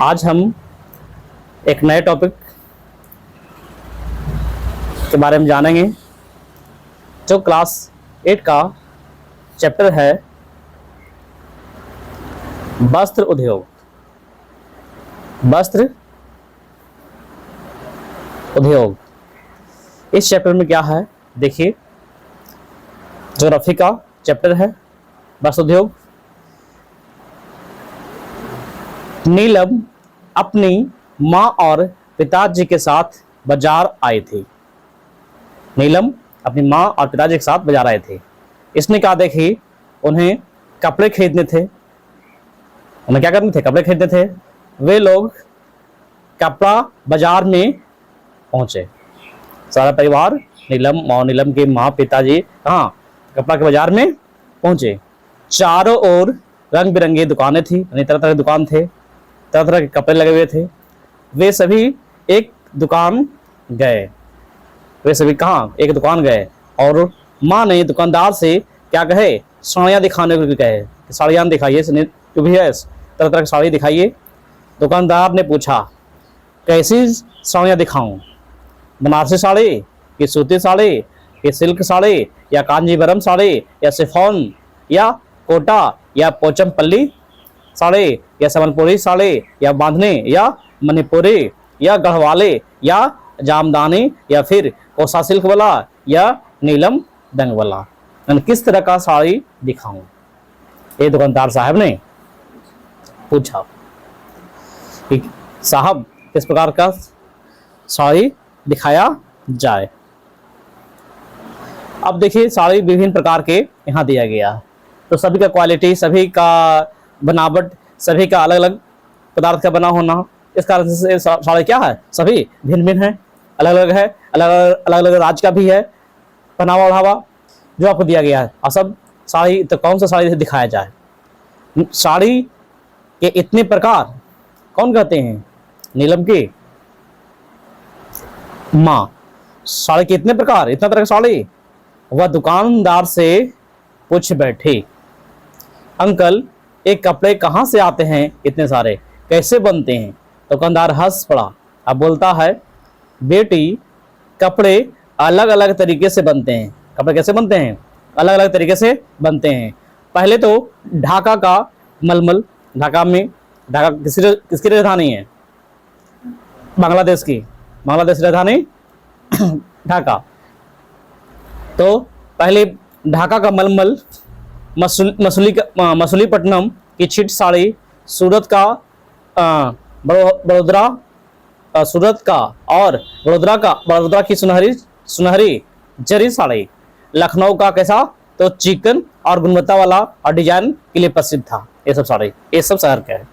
आज हम एक नए टॉपिक के बारे में जानेंगे जो क्लास 8 का चैप्टर है वस्त्र उद्योग। वस्त्र उद्योग इस चैप्टर में क्या है देखिए, ज्योग्राफी का चैप्टर है वस्त्र उद्योग। नीलम अपनी माँ और पिताजी के साथ बाजार आए थे। नीलम अपनी माँ और पिताजी के साथ बाजार आए थे। इसने कहा देखिए, उन्हें कपड़े खरीदने थे। उन्हें क्या करने थे? कपड़े खरीदने थे। वे लोग कपड़ा बाजार में पहुंचे। सारा परिवार नीलम और नीलम के माँ पिताजी कहाँ? कपड़ा के बाजार में पहुंचे। चारों ओर रंग बिरंगी दुकानें थी, यानी तरह तरह के दुकान थे, तरह तरह के कपड़े लगे हुए थे। वे सभी एक दुकान गए। वे सभी कहाँ? एक दुकान गए और माँ ने दुकानदार से क्या कहे? साड़ियाँ दिखाने को कहे कि साड़ियाँ दिखाइए, जो भी है तरह तरह की साड़ी दिखाइए। दुकानदार ने पूछा कैसी साड़ियाँ दिखाऊं? बनारसी साड़ी कि सूती साड़ी कि सिल्क साड़ी या कांजीवरम साड़ी या शिफॉन या कोटा या पोचमपल्ली साड़ी या संबलपुरी साड़ी या बांधनी या मणिपुरी या गढ़वाले या जामदानी या फिर कोसा सिल्क वाला या नीलम दंग वाला, किस तरह का साड़ी दिखाऊं? ये दुकानदार साहब ने पूछा कि साहब किस प्रकार का साड़ी दिखाया जाए। अब देखिए, साड़ी विभिन्न प्रकार के यहाँ दिया गया है, तो सभी का क्वालिटी, सभी का बनावट, सभी का अलग अलग पदार्थ का बना होना, इस कारण से साड़ी क्या है? सभी भिन्न भिन्न है, अलग अलग है, अलग अलग राज्य का भी है पहनावा ओढ़ावा जो आपको दिया गया है। और सब साड़ी, तो कौन सा साड़ी दिखाया जाए? साड़ी के इतने प्रकार कौन कहते हैं? नीलम की माँ। साड़ी के इतने प्रकार, इतना तरह की साड़ी। वह दुकानदार से पूछ बैठी, अंकल ये कपड़े कहाँ से आते हैं? इतने सारे कैसे बनते हैं? दुकानदार हंस पड़ा। अब बोलता है, बेटी कपड़े अलग अलग तरीके से बनते हैं। कपड़े कैसे बनते हैं? अलग अलग तरीके से बनते हैं। पहले तो ढाका का मलमल, ढाका किसकी राजधानी है? बांग्लादेश की, बांग्लादेश राजधानी ढाका। तो पहले ढाका का मलमल, मसूलीपट्टनम की छिट साड़ी, सूरत का बड़ोदरा की सुनहरी जरी साड़ी, लखनऊ का कैसा? तो चिकन और गुणवत्ता वाला और डिजाइन के लिए प्रसिद्ध था ये सब साड़ी। ये सब शहर का है।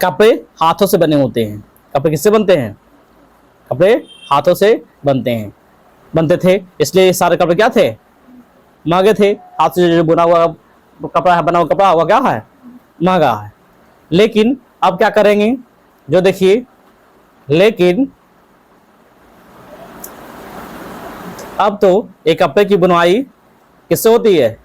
कपड़े हाथों से बने होते हैं। कपड़े किससे बनते हैं? कपड़े हाथों से बनते थे, इसलिए ये सारे कपड़े क्या थे? महंगे थे। हाथ से जो बुना हुआ कपड़ा है, बना हुआ कपड़ा हुआ क्या है? महंगा है। लेकिन अब क्या करेंगे? जो देखिए, लेकिन अब तो एक कपड़े की बुनाई किससे होती है?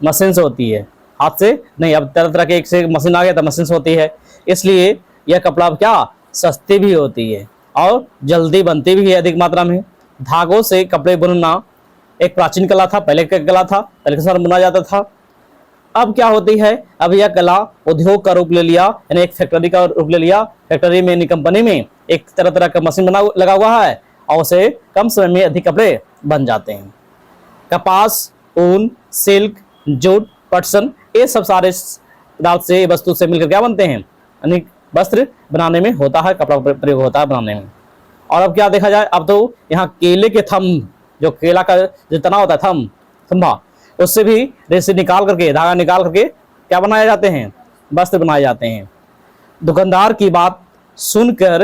मशीन से होती है, हाथ से नहीं। अब तरह तरह के एक से मशीन आ गया तो मशीन से होती है। इसलिए यह कपड़ा अब क्या? सस्ती भी होती है और जल्दी बनती भी है अधिक मात्रा में। धागों से कपड़े बुनना एक प्राचीन कला था, पहले का कला था, पहले के समय बुना जाता था। अब क्या होती है? अब यह कला उद्योग का रूप ले लिया, यानी एक फैक्ट्री का रूप ले लिया। फैक्ट्री में, कंपनी में एक तरह तरह का मशीन लगा हुआ है और उसे कम समय में अधिक कपड़े बन जाते हैं। कपास, ऊन, सिल्क, जूट, पटसन, ये सब सारे पदार्थ से, वस्तु से मिलकर क्या बनते हैं? यानी वस्त्र बनाने में होता है, कपड़ा प्रयोग होता है बनाने में। और अब क्या देखा जाए? अब तो यहाँ केले के थंब, जो केला का जो तना होता है थंबा, उससे भी रेशे निकाल करके, धागा निकाल करके क्या बनाए जाते हैं? वस्त्र बनाए जाते हैं। दुकानदार की बात सुनकर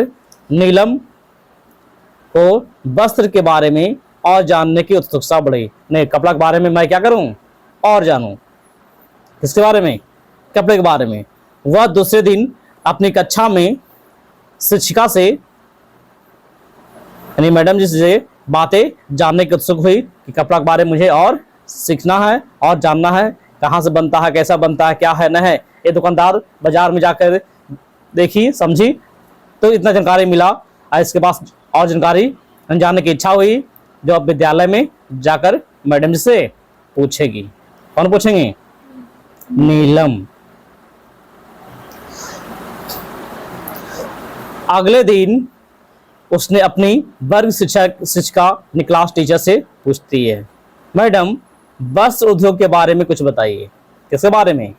नीलम को वस्त्र के बारे में और जानने की उत्सुकता बढ़ी। नहीं, कपड़ा के बारे में मैं क्या करूं? और जानूं। किसके बारे में? कपड़े के बारे में। वह दूसरे दिन अपनी कक्षा में शिक्षिका से, यानी मैडम जी से बातें जानने की उत्सुक हुई कि कपड़ा के बारे में मुझे और सीखना है और जानना है, कहाँ से बनता है, कैसा बनता है, क्या है न है। ये दुकानदार बाजार में जाकर देखी, समझी, तो इतना जानकारी मिला। और इसके पास और जानकारी जानने की इच्छा हुई, जो अब विद्यालय में जाकर मैडम जी से पूछेगी। कौन पूछेंगे? नीलम। अगले दिन उसने अपनी वर्ग शिक्षिका यानी क्लास टीचर से पूछती है, मैडम वस्त्र उद्योग के बारे में कुछ बताइए। किसके बारे में?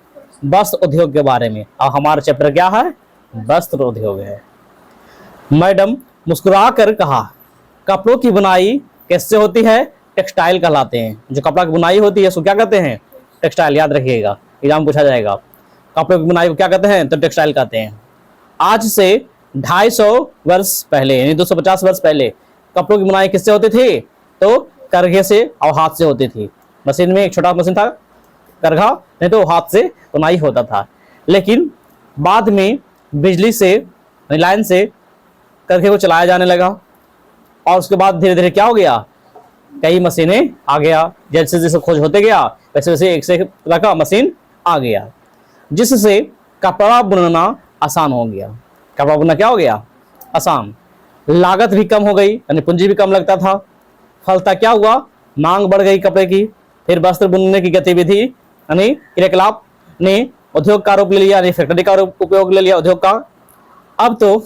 वस्त्र उद्योग के बारे में। और हमारा चैप्टर क्या है? वस्त्र उद्योग है। मैडम मुस्कुरा कर कहा, कपड़ों की बुनाई कैसे होती है? टेक्सटाइल कहलाते हैं। जो कपड़ा की बुनाई होती है उसको क्या कहते हैं? टेक्सटाइल। याद रखिएगा, एग्जाम पूछा जाएगा। कपड़ों की बुनाई को क्या कहते हैं? तो टेक्सटाइल कहते हैं। आज से 250 वर्ष पहले यानी 250 वर्ष पहले कपड़ों की बुनाई किससे होती थी? तो करघे से और हाथ से होती थी। मशीन में एक छोटा मशीन था करघा, नहीं तो हाथ से बुनाई होता था। लेकिन बाद में बिजली से लाइन से करघे को चलाया जाने लगा, और उसके बाद धीरे धीरे क्या हो गया? कई मशीनें आ गया। जैसे जैसे खोज होते गया वैसे वैसे एक से एक तरह का मशीन आ गया, जिससे कपड़ा बुनना आसान हो गया। कपड़ा बुनना क्या हो गया? आसान। लागत भी कम हो गई, यानी पूंजी भी कम लगता था। फलता क्या हुआ? मांग बढ़ गई कपड़े की। फिर वस्त्र बुनने की गतिविधि यानी क्रियाकलाप ने उद्योग का रूप ले लिया, यानी फैक्ट्री का उपयोग ले लिया उद्योग का। अब तो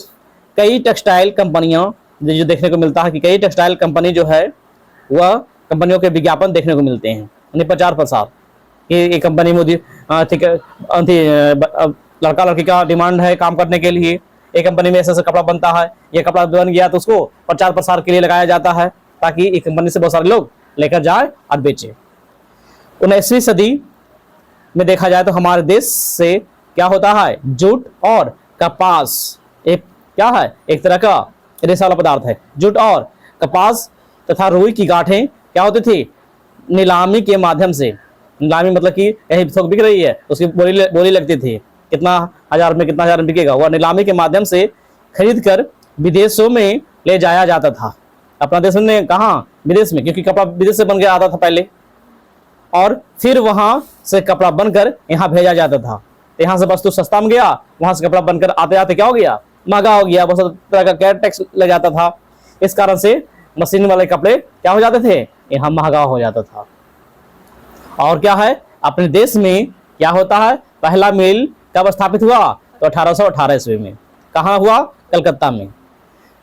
कई टेक्सटाइल कंपनियां जो देखने को मिलता है कि कई टेक्सटाइल कंपनी जो है वह कंपनियों के विज्ञापन देखने को मिलते हैं, यानी प्रचार प्रसार कि एक कंपनी में लड़का लड़की का डिमांड है काम करने के लिए, एक कंपनी में ऐसा ऐसा कपड़ा बनता है, ये कपड़ा बन गया तो उसको प्रचार प्रसार के लिए लगाया जाता है, ताकि एक कंपनी से बहुत सारे लोग लेकर जाए और बेचे। 19वीं सदी में देखा जाए तो हमारे देश से क्या होता है? जूट और कपास एक क्या है? एक तरह का रेशा वाला पदार्थ है। जूट और कपास तथा रुई की गांठें क्या होती थी? नीलामी के माध्यम से। नीलामी मतलब कि कहीं थोक बिक रही है उसकी बोली लगती थी, कितना हजार में कितना हजार में बिकेगा, वह नीलामी के माध्यम से खरीद कर विदेशों में ले जाया जाता था। अपना देश में कहाँ? विदेश में, क्योंकि कपड़ा विदेश से बन के आता था पहले, और फिर वहां से कपड़ा बनकर यहाँ भेजा जाता था। यहाँ से वस्तु सस्ता में गया, वहां से कपड़ा बनकर आते आते क्या हो गया? महंगा हो गया। बहुत तरह का कैट टैक्स लग जाता था। इस कारण से मशीन वाले कपड़े क्या हो जाते थे? यहाँ महंगा हो जाता था। और क्या है? अपने देश में क्या होता है? पहला मिल कब स्थापित हुआ? तो 1818 ईस्वी में। कहाँ हुआ? कलकत्ता में।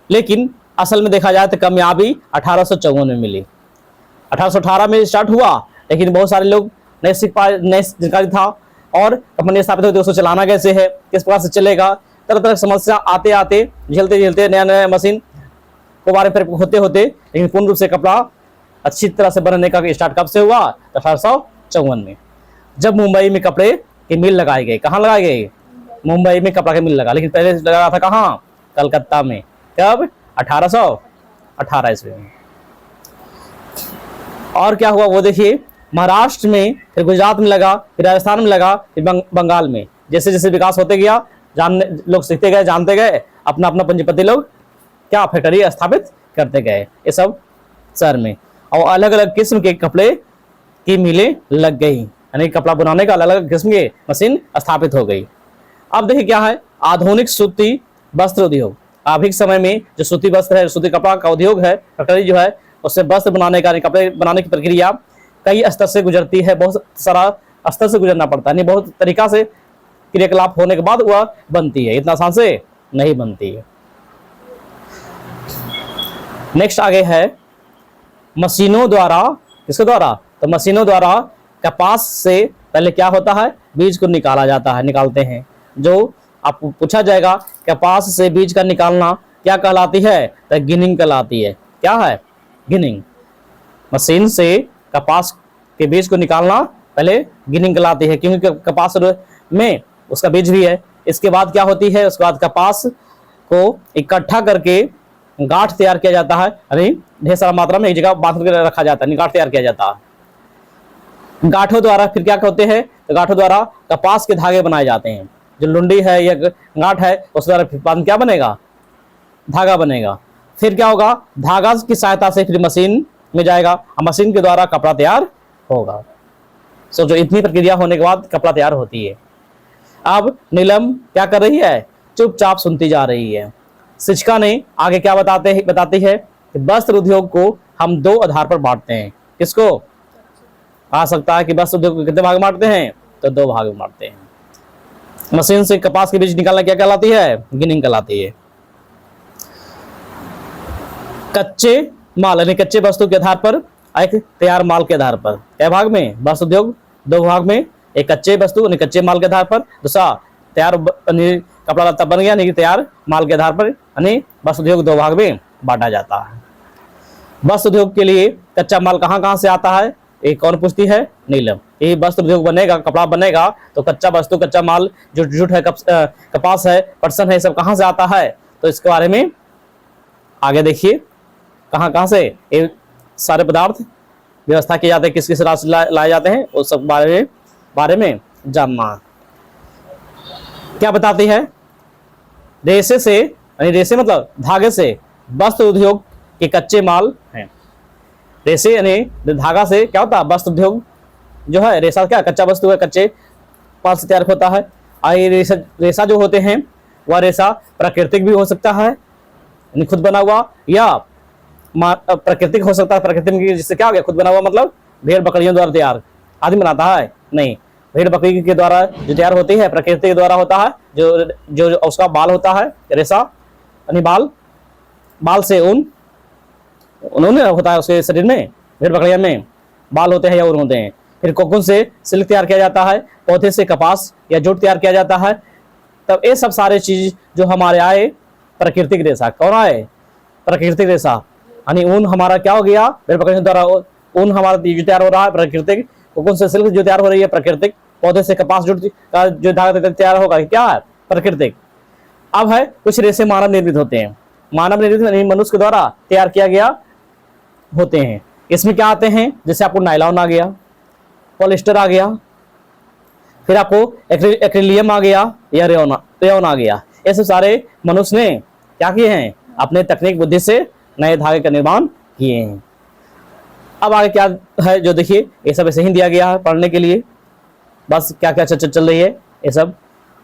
लेकिन असल में देखा जाए तो कामयाबी 1854 में मिली। 1818 में स्टार्ट हुआ, लेकिन बहुत सारे लोग नए जानकारी था, और कंपनी स्थापित हुई तो उसको चलाना कैसे है, किस प्रकार से चलेगा, तरह तरह की समस्या आते आते झेलते झेलते नया नया मशीन को बारे में होते होते, लेकिन पूर्ण रूप से कपड़ा अच्छी तरह से बनने का स्टार्ट कब से हुआ? 1854 में, जब मुंबई में कपड़े की मिल लगाए गए। कहाँ लगाए गए? मुंबई में कपड़ा की मिल लगा, लेकिन पहले लगा था कहाँ? कलकत्ता में। कब? 1818 ईस्वी में। और क्या हुआ वो देखिए, महाराष्ट्र में, फिर गुजरात में लगा, फिर राजस्थान में लगा, फिर बंगाल में। जैसे जैसे विकास होते गया, जानने लोग सीखते गए, जानते गए, अपना अपना पंजीपति लोग क्या फैक्ट्री स्थापित करते गए ये सब शहर में, और अलग अलग किस्म के कपड़े की मिलें लग गई, यानी कपड़ा बनाने का अलग अलग किस्म के मशीन स्थापित हो गई। अब देखिए क्या है? आधुनिक सूती वस्त्र उद्योग। आधुनिक समय में जो सूती वस्त्र है, सूती कपड़ा का उद्योग है, फैक्ट्री जो है, उससे वस्त्र बनाने का, कपड़े बनाने की प्रक्रिया कई स्तर से गुजरती है। बहुत सारा स्तर से गुजरना पड़ता है, नहीं बहुत तरीका से क्रियाकलाप होने के बाद वह बनती है, इतना आसान से नहीं बनती है। नेक्स्ट आगे है मशीनों द्वारा। किसके द्वारा? तो मशीनों द्वारा कपास से पहले क्या होता है? बीज को निकाला जाता है, निकालते हैं। जो आपको पूछा जाएगा कपास से बीज का निकालना क्या कहलाती है? तो गिनिंग कहलाती है। क्या है? गिनिंग। मशीन से कपास के बीज को निकालना पहले गिनिंग कहलाती है, क्योंकि कपास में उसका बीज भी है। इसके बाद क्या होती है? उसके बाद कपास को इकट्ठा करके गांठ तैयार किया जाता है, यानी ढेर सारा मात्रा में एक जगह बांध कर रखा जाता है, गांठ तैयार किया जाता है। गांठों द्वारा फिर क्या करते हैं? तो गांठों द्वारा कपास के धागे बनाए जाते हैं। जो लुंडी है या गांठ है उस द्वारा फिर क्या बनेगा? धागा बनेगा। फिर क्या होगा? धागा की सहायता से फिर मशीन में जाएगा, और मशीन के द्वारा कपड़ा तैयार होगा। जो इतनी प्रक्रिया होने के बाद कपड़ा तैयार होती है। अब नीलम क्या कर रही है? चुपचाप सुनती जा रही है। शिक्षिका ने आगे क्या बताती है कि वस्त्र उद्योग को हम दो आधार पर बांटते हैं। किसको आ सकता है कि वस्त्र उद्योग को कितने भाग में बांटते हैं? तो दो भाग में बांटते हैं। मशीन से कपास के बीज निकालना क्या कहलाती है? गिनिंग कहलाती है। कच्चे माल यानी कच्चे वस्तु के आधार पर, एक तैयार माल के आधार पर। क्या भाग में? वस्त्र उद्योग दो भाग में, एक कच्चे वस्तु यानी कच्चे माल के आधार पर, दूसरा तैयार कपड़ा लत्ता बन गया यानी तैयार माल के आधार पर, यानी वस्त्र उद्योग दो भाग में बांटा जाता है। वस्त्र उद्योग के लिए कच्चा माल कहाँ कहाँ से आता है? एक कौन पूछती है? नीलम। ये वस्त्र उद्योग बनेगा, कपड़ा बनेगा तो कच्चा वस्तु, कच्चा माल जो जूट है, कपास है, पटसन है, सब कहाँ से आता है? तो इसके बारे में आगे देखिए कहाँ कहाँ से ये सारे पदार्थ व्यवस्था किए जाते हैं, किस किस राशि लाए जाते हैं, उस सब बारे में जानना। क्या बताती है? रेशे से, यानी रेशे मतलब धागे से वस्त्र उद्योग के कच्चे माल हैं। रेशे यानी धागा से क्या होता है? वस्त्र उद्योग जो है, रेशा क्या कच्चा वस्तु है, कच्चे माल से तैयार होता है। और ये रेशा जो होते हैं वह रेशा प्राकृतिक भी हो सकता है यानी खुद बना हुआ, या प्राकृतिक हो सकता है। प्राकृतिक में जिससे क्या हो गया? खुद बना हुआ मतलब भेड़ बकरियों द्वारा तैयार आदमी बनाता है? नहीं, भेड़ बकरी के द्वारा जो तैयार होती है प्रकृति के द्वारा होता है। जो उसका बाल होता है, रेशा यानी बाल से ऊन, उन्होंने होता है उसके शरीर में, भेड़ बकरिया में बाल होते हैं या ऊन होते हैं। फिर कोकून से सिल्क तैयार किया जाता है, पौधे से कपास या जूट तैयार किया जाता है। तब ये सब सारे चीज जो हमारे आए प्राकृतिक रेशा। कौन आए? प्राकृतिक रेशा यानी ऊन हमारा क्या हो गया? भेड़ बकरियों द्वारा ऊन हमारा जो तैयार हो रहा है प्राकृतिक, कोकून से सिल्क जो तैयार हो रही है प्राकृतिक, पौधे से कपास जूट का जो धागा तैयार होगा क्या है? प्राकृतिक। अब है कुछ रेशे मानव निर्मित होते हैं। मानव निर्मित यानी मनुष्य के द्वारा तैयार किया गया होते हैं। इसमें क्या आते हैं? जैसे आपको नायलॉन आ गया, पॉलिस्टर आ गया, फिर आपको एक्रिलियम आ गया या रेयॉन आ गया। ये सब सारे मनुष्य ने क्या किए हैं? अपने तकनीक बुद्धि से नए धागे का निर्माण किए हैं। अब आगे क्या है जो देखिए, ये सब ऐसे ही दिया गया है पढ़ने के लिए। बस क्या क्या चल रही है ये सब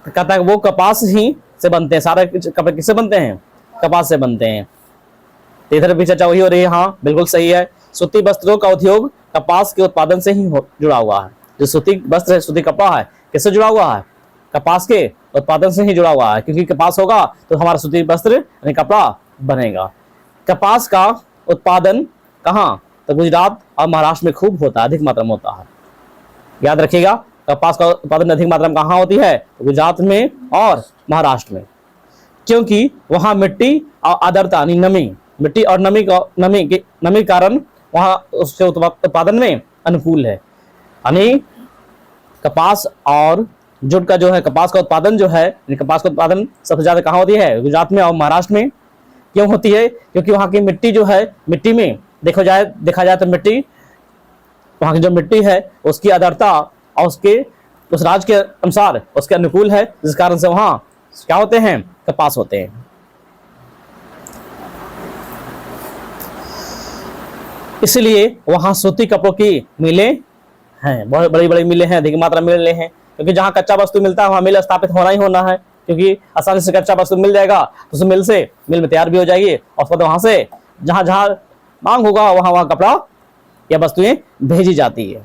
कहता है वो कपास ही से बनते हैं। सारे कपड़े किससे बनते हैं? कपास से बनते हैं। तो इधर भी चर्चा वही हो रही है। हाँ बिल्कुल सही है। सूती वस्त्रों का उद्योग कपास के उत्पादन से ही जुड़ा हुआ है। जो सूती वस्त्र है, सूती कपड़ा है, किससे जुड़ा हुआ है? कपास के उत्पादन से ही जुड़ा हुआ है, क्योंकि कपास होगा तो हमारा सूती वस्त्र यानी कपड़ा बनेगा। कपास का उत्पादन कहाँ? तो गुजरात और महाराष्ट्र में खूब होता है, अधिक मात्रा में होता है। याद रखिएगा, कपास का उत्पादन अधिक मात्रा में कहाँ होती है? तो गुजरात में और महाराष्ट्र में, क्योंकि वहाँ मिट्टी और आर्द्रता यानी नमी, मिट्टी और नमी कारण वहाँ उसके उत्पादन में अनुकूल है। यानी कपास और जूट का जो है, कपास का उत्पादन जो है, कपास का उत्पादन सबसे ज्यादा कहाँ होती है? गुजरात में और महाराष्ट्र में। क्यों होती है? क्योंकि वहाँ की मिट्टी जो है, मिट्टी में देखा जाए तो मिट्टी, वहाँ की जो मिट्टी है उसकी आर्द्रता और उसके उस राज्य के अनुसार उसके अनुकूल है, जिस कारण से वहाँ क्या होते हैं? कपास होते हैं। इसलिए वहाँ सूती कपड़ों की मिलें हैं, बहुत बड़ी बड़ी मिलें हैं, अधिक मात्रा में मिलें हैं। क्योंकि जहाँ कच्चा वस्तु मिलता है वहाँ मिल स्थापित होना ही होना है, क्योंकि आसानी से कच्चा वस्तु मिल जाएगा तो उस मिल में तैयार भी हो जाएगी, और फिर वहाँ से जहाँ जहाँ मांग होगा वहाँ कपड़ा या वस्तुएं भेजी जाती है।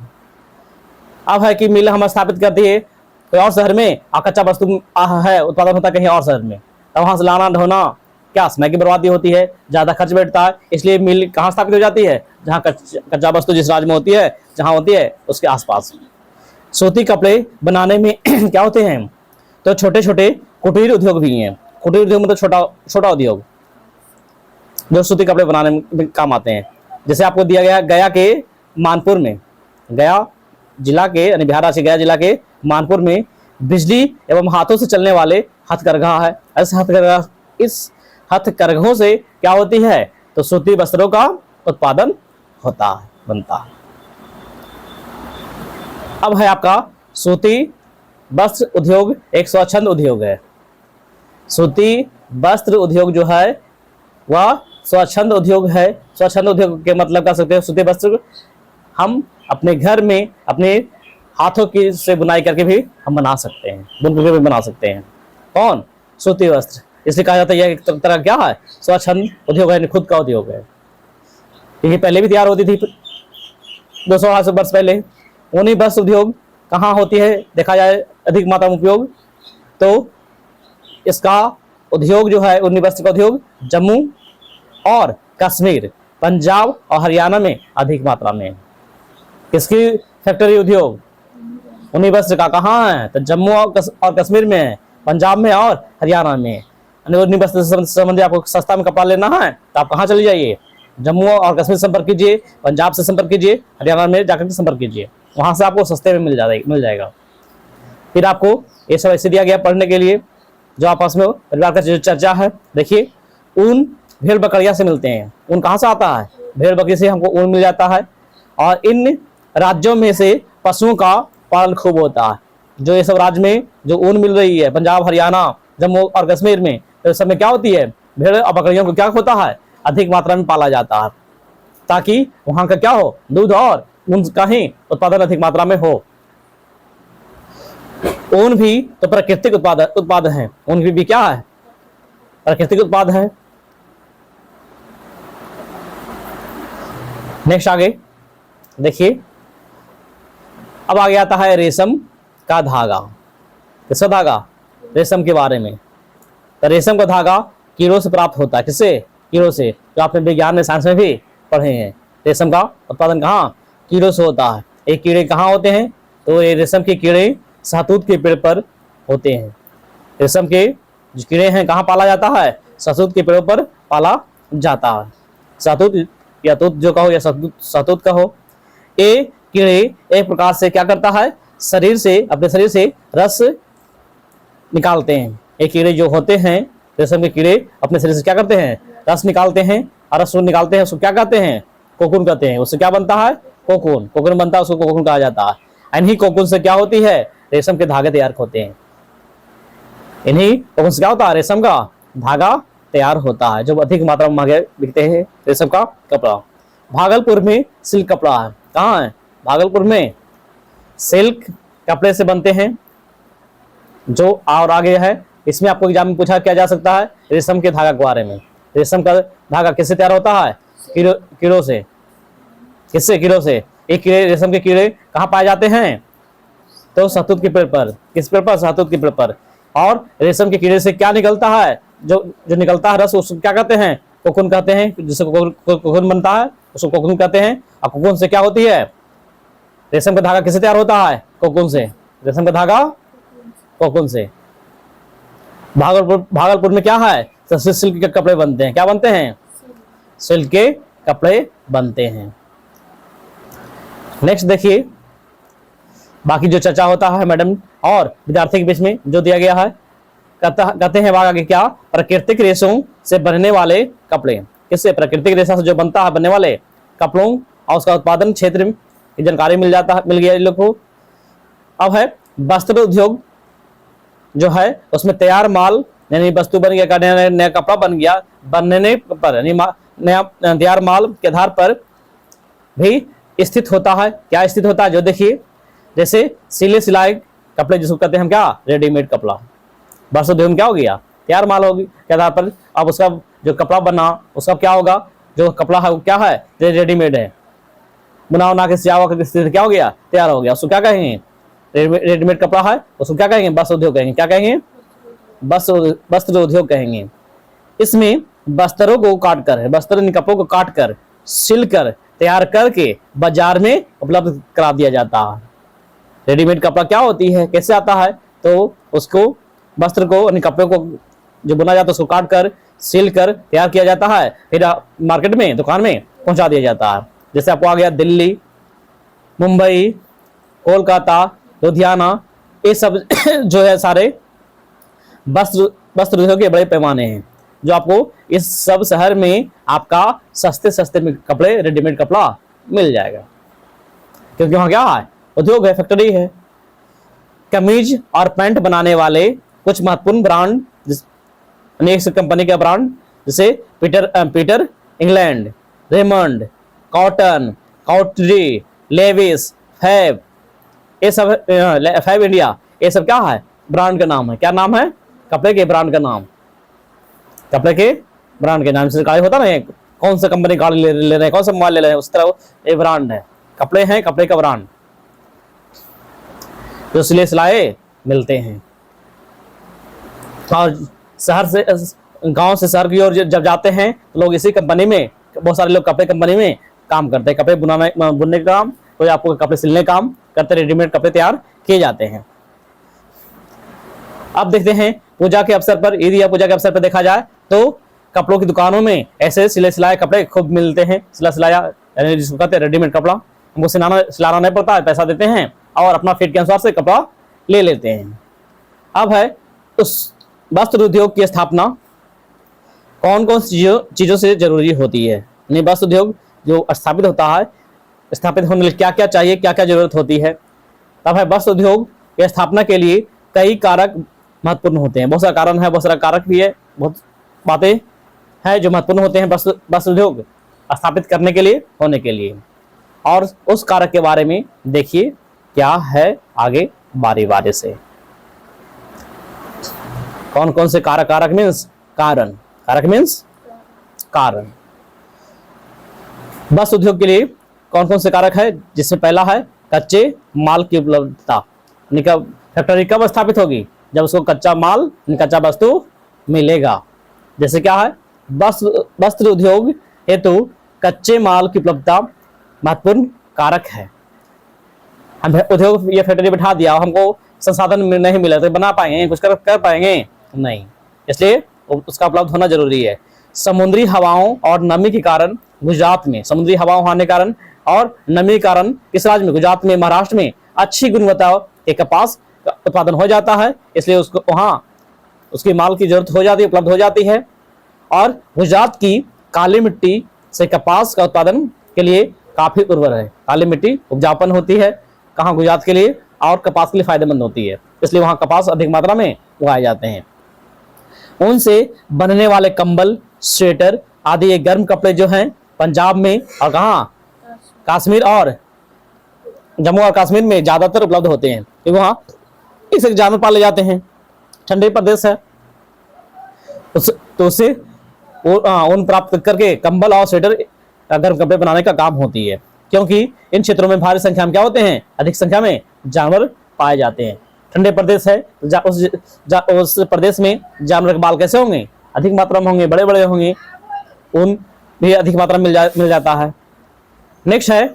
अब है कि मिल हम स्थापित करती है कोई और शहर में, और कच्चा वस्तु है उत्पादन होता है कहीं और शहर में, तब वहाँ से लाना ढोना क्या समय की बर्बादी होती है, ज्यादा खर्च बैठता है। इसलिए मिल कहाँ स्थापित हो जाती है? जहाँ कच्चा वस्तु जिस राज्य में होती है, जहाँ होती है उसके आसपास। सूती कपड़े बनाने में क्या होते हैं? तो छोटे छोटे कुटीर उद्योग भी हैं। कुटीर उद्योग मतलब छोटा उद्योग जो सूती कपड़े बनाने में काम आते हैं। जैसे आपको दिया गया गया के मानपुर में, गया जिला के यानी बिहार राज्य गया जिला के मानपुर में बिजली एवं हाथों से चलने वाले हथकरघा है। इस हथकरघों से क्या होती है? तो सूती वस्त्रों का उत्पादन होता है, बनता है। अब है आपका सूती वस्त्र उद्योग एक स्वच्छंद उद्योग है। सूती वस्त्र उद्योग जो है वह स्वच्छंद उद्योग है। स्वच्छंद उद्योग के मतलब कह सकते हैं सूती वस्त्र हम अपने घर में अपने हाथों की से बुनाई करके भी हम बना सकते हैं, बुन करके भी बना सकते हैं। कौन? सूती वस्त्र, इसलिए कहा जाता है यह एक तरह क्या है, स्वच्छंद उद्योग है, खुद का उद्योग है। ये पहले भी तैयार होती थी 200 वर्ष पहले। ऊनी वस्त्र उद्योग कहाँ होती है देखा जाए अधिक मात्रा में उपयोग, तो इसका उद्योग जो है ऊनी वस्त्र का उद्योग जम्मू और कश्मीर, पंजाब और हरियाणा में अधिक मात्रा में। किसकी फैक्ट्री उद्योग ऊनी वस्त्र का कहाँ है, तो जम्मू और कश्मीर में है, पंजाब में और हरियाणा में। ऊनी वस्त्र से संबंधित आपको सस्ता में कपड़ा लेना है तो आप कहाँ चले जाइए, जम्मू और कश्मीर से संपर्क कीजिए, पंजाब से संपर्क कीजिए, हरियाणा में जाकर के संपर्क कीजिए, वहां से आपको सस्ते में मिल जाएगा। फिर आपको ये सब ऐसे दिया गया पढ़ने के लिए, जो आपस में परिवार का जो चर्चा है। देखिए, ऊन भेड़ बकरिया से मिलते हैं। ऊन कहाँ से आता है, भेड़ बकरी से हमको ऊन मिल जाता है। और इन राज्यों में से पशुओं का पालन खूब होता है। जो ये सब राज्य में जो ऊन मिल रही है, पंजाब, हरियाणा, जम्मू और कश्मीर में, तो सब में क्या होती है, भेड़ और बकरियों को क्या होता है, अधिक मात्रा में पाला जाता है, ताकि वहां का क्या हो, दूध और ऊन का ही उत्पादन अधिक मात्रा में हो। ऊन भी तो प्राकृतिक उत्पाद है। ऊन भी क्या है, प्राकृतिक उत्पाद है। नेक्स्ट आगे देखिए, अब आगे आता है रेशम का धागा। किसका धागा, रेशम के बारे में। तो रेशम का धागा कीड़ों से प्राप्त होता है। किससे, कीड़ों से, जो आपने विज्ञान में, साइंस में भी पढ़े हैं। रेशम का उत्पादन कहाँ, कीड़ों से होता है। ये कीड़े कहाँ होते हैं, तो ये रेशम के कीड़े शहतूत के पेड़ पर होते हैं। रेशम के जो कीड़े हैं कहाँ पाला जाता है, शहतूत के पेड़ों पर पाला जाता है। शहतूत या तूत जो कहो या शहतूत कहो। ये कीड़े एक प्रकार से क्या करता है, शरीर से, अपने शरीर से रस निकालते हैं। ये कीड़े जो होते हैं, रेशम के कीड़े अपने शरीर से क्या करते हैं, रस निकालते हैं। और रस निकालते हैं उसको क्या कहते हैं, कोकून कहते हैं। उससे क्या बनता है, कोकून, कोकून बनता है, उसको कोकून कहा जाता है। इन्हीं कोकून से क्या होती है, रेशम के धागे तैयार होते हैं। इन्हीं कोकून से क्या होता है, रेशम का धागा तैयार होता है, जो अधिक मात्रा में महंगे बिकते हैं। रेशम का कपड़ा, भागलपुर में सिल्क कपड़ा है। कहाँ है, भागलपुर में सिल्क कपड़े से बनते हैं। जो और आगे है, इसमें आपको एग्जाम में पूछा क्या जा सकता है, रेशम के धागा के बारे में। रेशम का धागा किससे तैयार होता है, कीड़ों से। किससे, कीड़ों से। एक कीड़े, रेशम के कीड़े कहाँ पाए जाते हैं, तो शहतूत के पेड़ पर। किस पेड़ पर, शहतूत के पेड़ पर। और रेशम के कीड़े से क्या निकलता है, जो निकलता है रस, उसको क्या कहते हैं, कोकून कहते हैं। जिससे कोकून बनता है उसको कोकून कहते हैं। और कोकून से क्या होती है, रेशम का धागा किससे तैयार होता है, कोकून से। रेशम का धागा कोकून से। भागलपुर में क्या है, सिल्क के कपड़े बनते हैं। क्या बनते हैं, सिल्क के कपड़े बनते हैं। नेक्स्ट देखिए, बाकी जो चर्चा होता है मैडम और विद्यार्थी के बीच में जो दिया गया है, कहते हैं आगे क्या, प्राकृतिक रेशों से बनने वाले कपड़े। किससे, प्राकृतिक रेशा से जो बनता है बनने वाले कपड़ों और उसका उत्पादन क्षेत्र की जानकारी मिल गया इन लोग को। अब है वस्त्र उद्योग जो है, उसमें तैयार माल यानी वस्तु बन गया, नया कपड़ा बन गया, बनने पर यानी नया तैयार माल के आधार पर भी स्थित होता है। क्या स्थित होता है, जो देखिए, जैसे सिले सिलाए कपड़े जिसको कहते हैं हम क्या, रेडीमेड कपड़ा। वस्त्र उद्योग में क्या हो गया, तैयार माल होगी के आधार पर। अब उसका जो कपड़ा बना उसका क्या होगा, जो कपड़ा है वो क्या है, रेडीमेड है, बुना उना के सिया के क्या हो गया, तैयार हो गया। उसको क्या कहेंगे, रेडीमेड कपड़ा है, उसको क्या कहेंगे, वस्त्र उद्योग कहेंगे। क्या कहेंगे, वस्त्र उद्योग कहेंगे। इसमें वस्त्रों को काट कर, वस्त्र कपड़ों को काट कर, सिलकर, तैयार करके बाजार में उपलब्ध करा दिया जाता है। रेडीमेड कपड़ा क्या होती है, कैसे आता है, तो उसको वस्त्र को, कपड़े को जो बुना जाता है उसको काट कर, सिल कर तैयार किया जाता है, फिर मार्केट में, दुकान में पहुंचा दिया जाता है। जैसे आपको आ गया दिल्ली, मुंबई, कोलकाता, लुधियाना, ये सब जो है सारे वस्त्र उद्योग के बड़े पैमाने हैं, जो आपको इस सब शहर में आपका सस्ते में कपड़े, रेडीमेड कपड़ा मिल जाएगा, क्योंकि वहां क्या है, उद्योग है, फैक्ट्री है। कमीज और पैंट बनाने वाले कुछ महत्वपूर्ण ब्रांड, अनेक कंपनी के ब्रांड, जैसे पीटर इंग्लैंड, रेमंड, कॉटन, कॉटरी, लेविस, फैब, ये सब, फैब इंडिया, ये सब क्या है, ब्रांड का नाम है। क्या नाम है, कपड़े के ब्रांड का नाम, कपड़े के ब्रांड के नाम से गाड़ी होता ना, कौन सा कंपनी गाड़ी ले रहे हैं, कौन सा मोबाइल ले रहे हैं, उस तरह ये ब्रांड है। कपड़े हैं, कपड़े का ब्रांड जो सिले सिलाए मिलते हैं। और शहर से, गांव से शहर की ओर जब जाते हैं तो लोग इसी कंपनी में, बहुत सारे लोग कपड़े कंपनी में काम करते हैं, कपड़े बुनने का काम, कोई आपको कपड़े सिलने का काम करते, रेडीमेड कपड़े तैयार किए जाते हैं। अब देखते हैं पूजा के अवसर पर, ईद या पूजा के अवसर पर देखा जाए तो कपड़ों की दुकानों में ऐसे सिले सिलाए कपड़े खूब मिलते हैं। सिला सिलाया यानी जिसको कहते हैं रेडीमेड कपड़ा, हमको सिलाना नहीं पड़ता है, पैसा देते हैं और अपना फिट के अनुसार से कपड़ा ले लेते हैं। अब है उस वस्त्र उद्योग की स्थापना कौन कौन सी चीज़ों से जरूरी होती है, यानी वस्त्र उद्योग जो स्थापित होता है, स्थापित होने के लिए क्या क्या चाहिए, क्या क्या जरूरत होती है। तब है वस्त्र उद्योग की स्थापना के लिए कई कारक महत्वपूर्ण होते हैं, बहुत सारा कारण है, बहुत सारा कारक भी है, बहुत बातें हैं जो महत्वपूर्ण होते हैं वस्त्र उद्योग स्थापित करने के लिए, होने के लिए। और उस कारक के बारे में देखिए क्या है आगे बारी बारी से। कौन कौन से कारक, कारक मीन्स कारण, कारक मीन्स कारण। वस्त्र उद्योग के लिए कौन कौन से कारक है, जिसमें पहला है कच्चे माल की उपलब्धता। फैक्ट्री कब स्थापित होगी, जब उसको कच्चा माल, कच्चा वस्तु मिलेगा। जैसे क्या है, वस्त्र उद्योग हेतु कच्चे माल की उपलब्धता महत्वपूर्ण कारक है। हम उद्योग ये फैक्ट्री बिठा दिया, हमको संसाधन नहीं मिला तो बना पाएंगे, कुछ कर पाएंगे नहीं, इसलिए उसका उपलब्ध होना जरूरी है। समुद्री हवाओं और नमी के कारण गुजरात में, समुद्री हवाओं होने के कारण और नमी के कारण किस राज्य में, गुजरात में, महाराष्ट्र में अच्छी गुणवत्ता के कपास का उत्पादन हो जाता है, इसलिए उसको वहाँ उसकी माल की जरूरत हो जाती है, उपलब्ध हो जाती है। और गुजरात की काली मिट्टी से कपास का उत्पादन के लिए काफी उर्वर है। काली मिट्टी उपजाऊपन होती है कहाँ, गुजरात के लिए, और कपास के लिए फायदेमंद होती है, इसलिए वहाँ कपास अधिक मात्रा में उगाए जाते हैं। उनसे बनने वाले कंबल, स्वेटर आदि ये गर्म कपड़े जो हैं पंजाब में और कहाँ, कश्मीर और जम्मू और कश्मीर में ज्यादातर उपलब्ध होते हैं, क्योंकि वहाँ इसे जानवर पाले जाते हैं, ठंडे प्रदेश है, तो उससे ऊन प्राप्त करके कंबल और स्वेटर गर्म कपड़े बनाने का काम होती है। क्योंकि इन क्षेत्रों में भारी संख्या में क्या होते हैं, अधिक संख्या में जानवर पाए जाते हैं। ठंडे प्रदेश है, उस प्रदेश में जानवर के बाल कैसे होंगे, अधिक मात्रा में होंगे, बड़े बड़े होंगे, ऊन भी अधिक मात्रा में मिल जाता है। नेक्स्ट है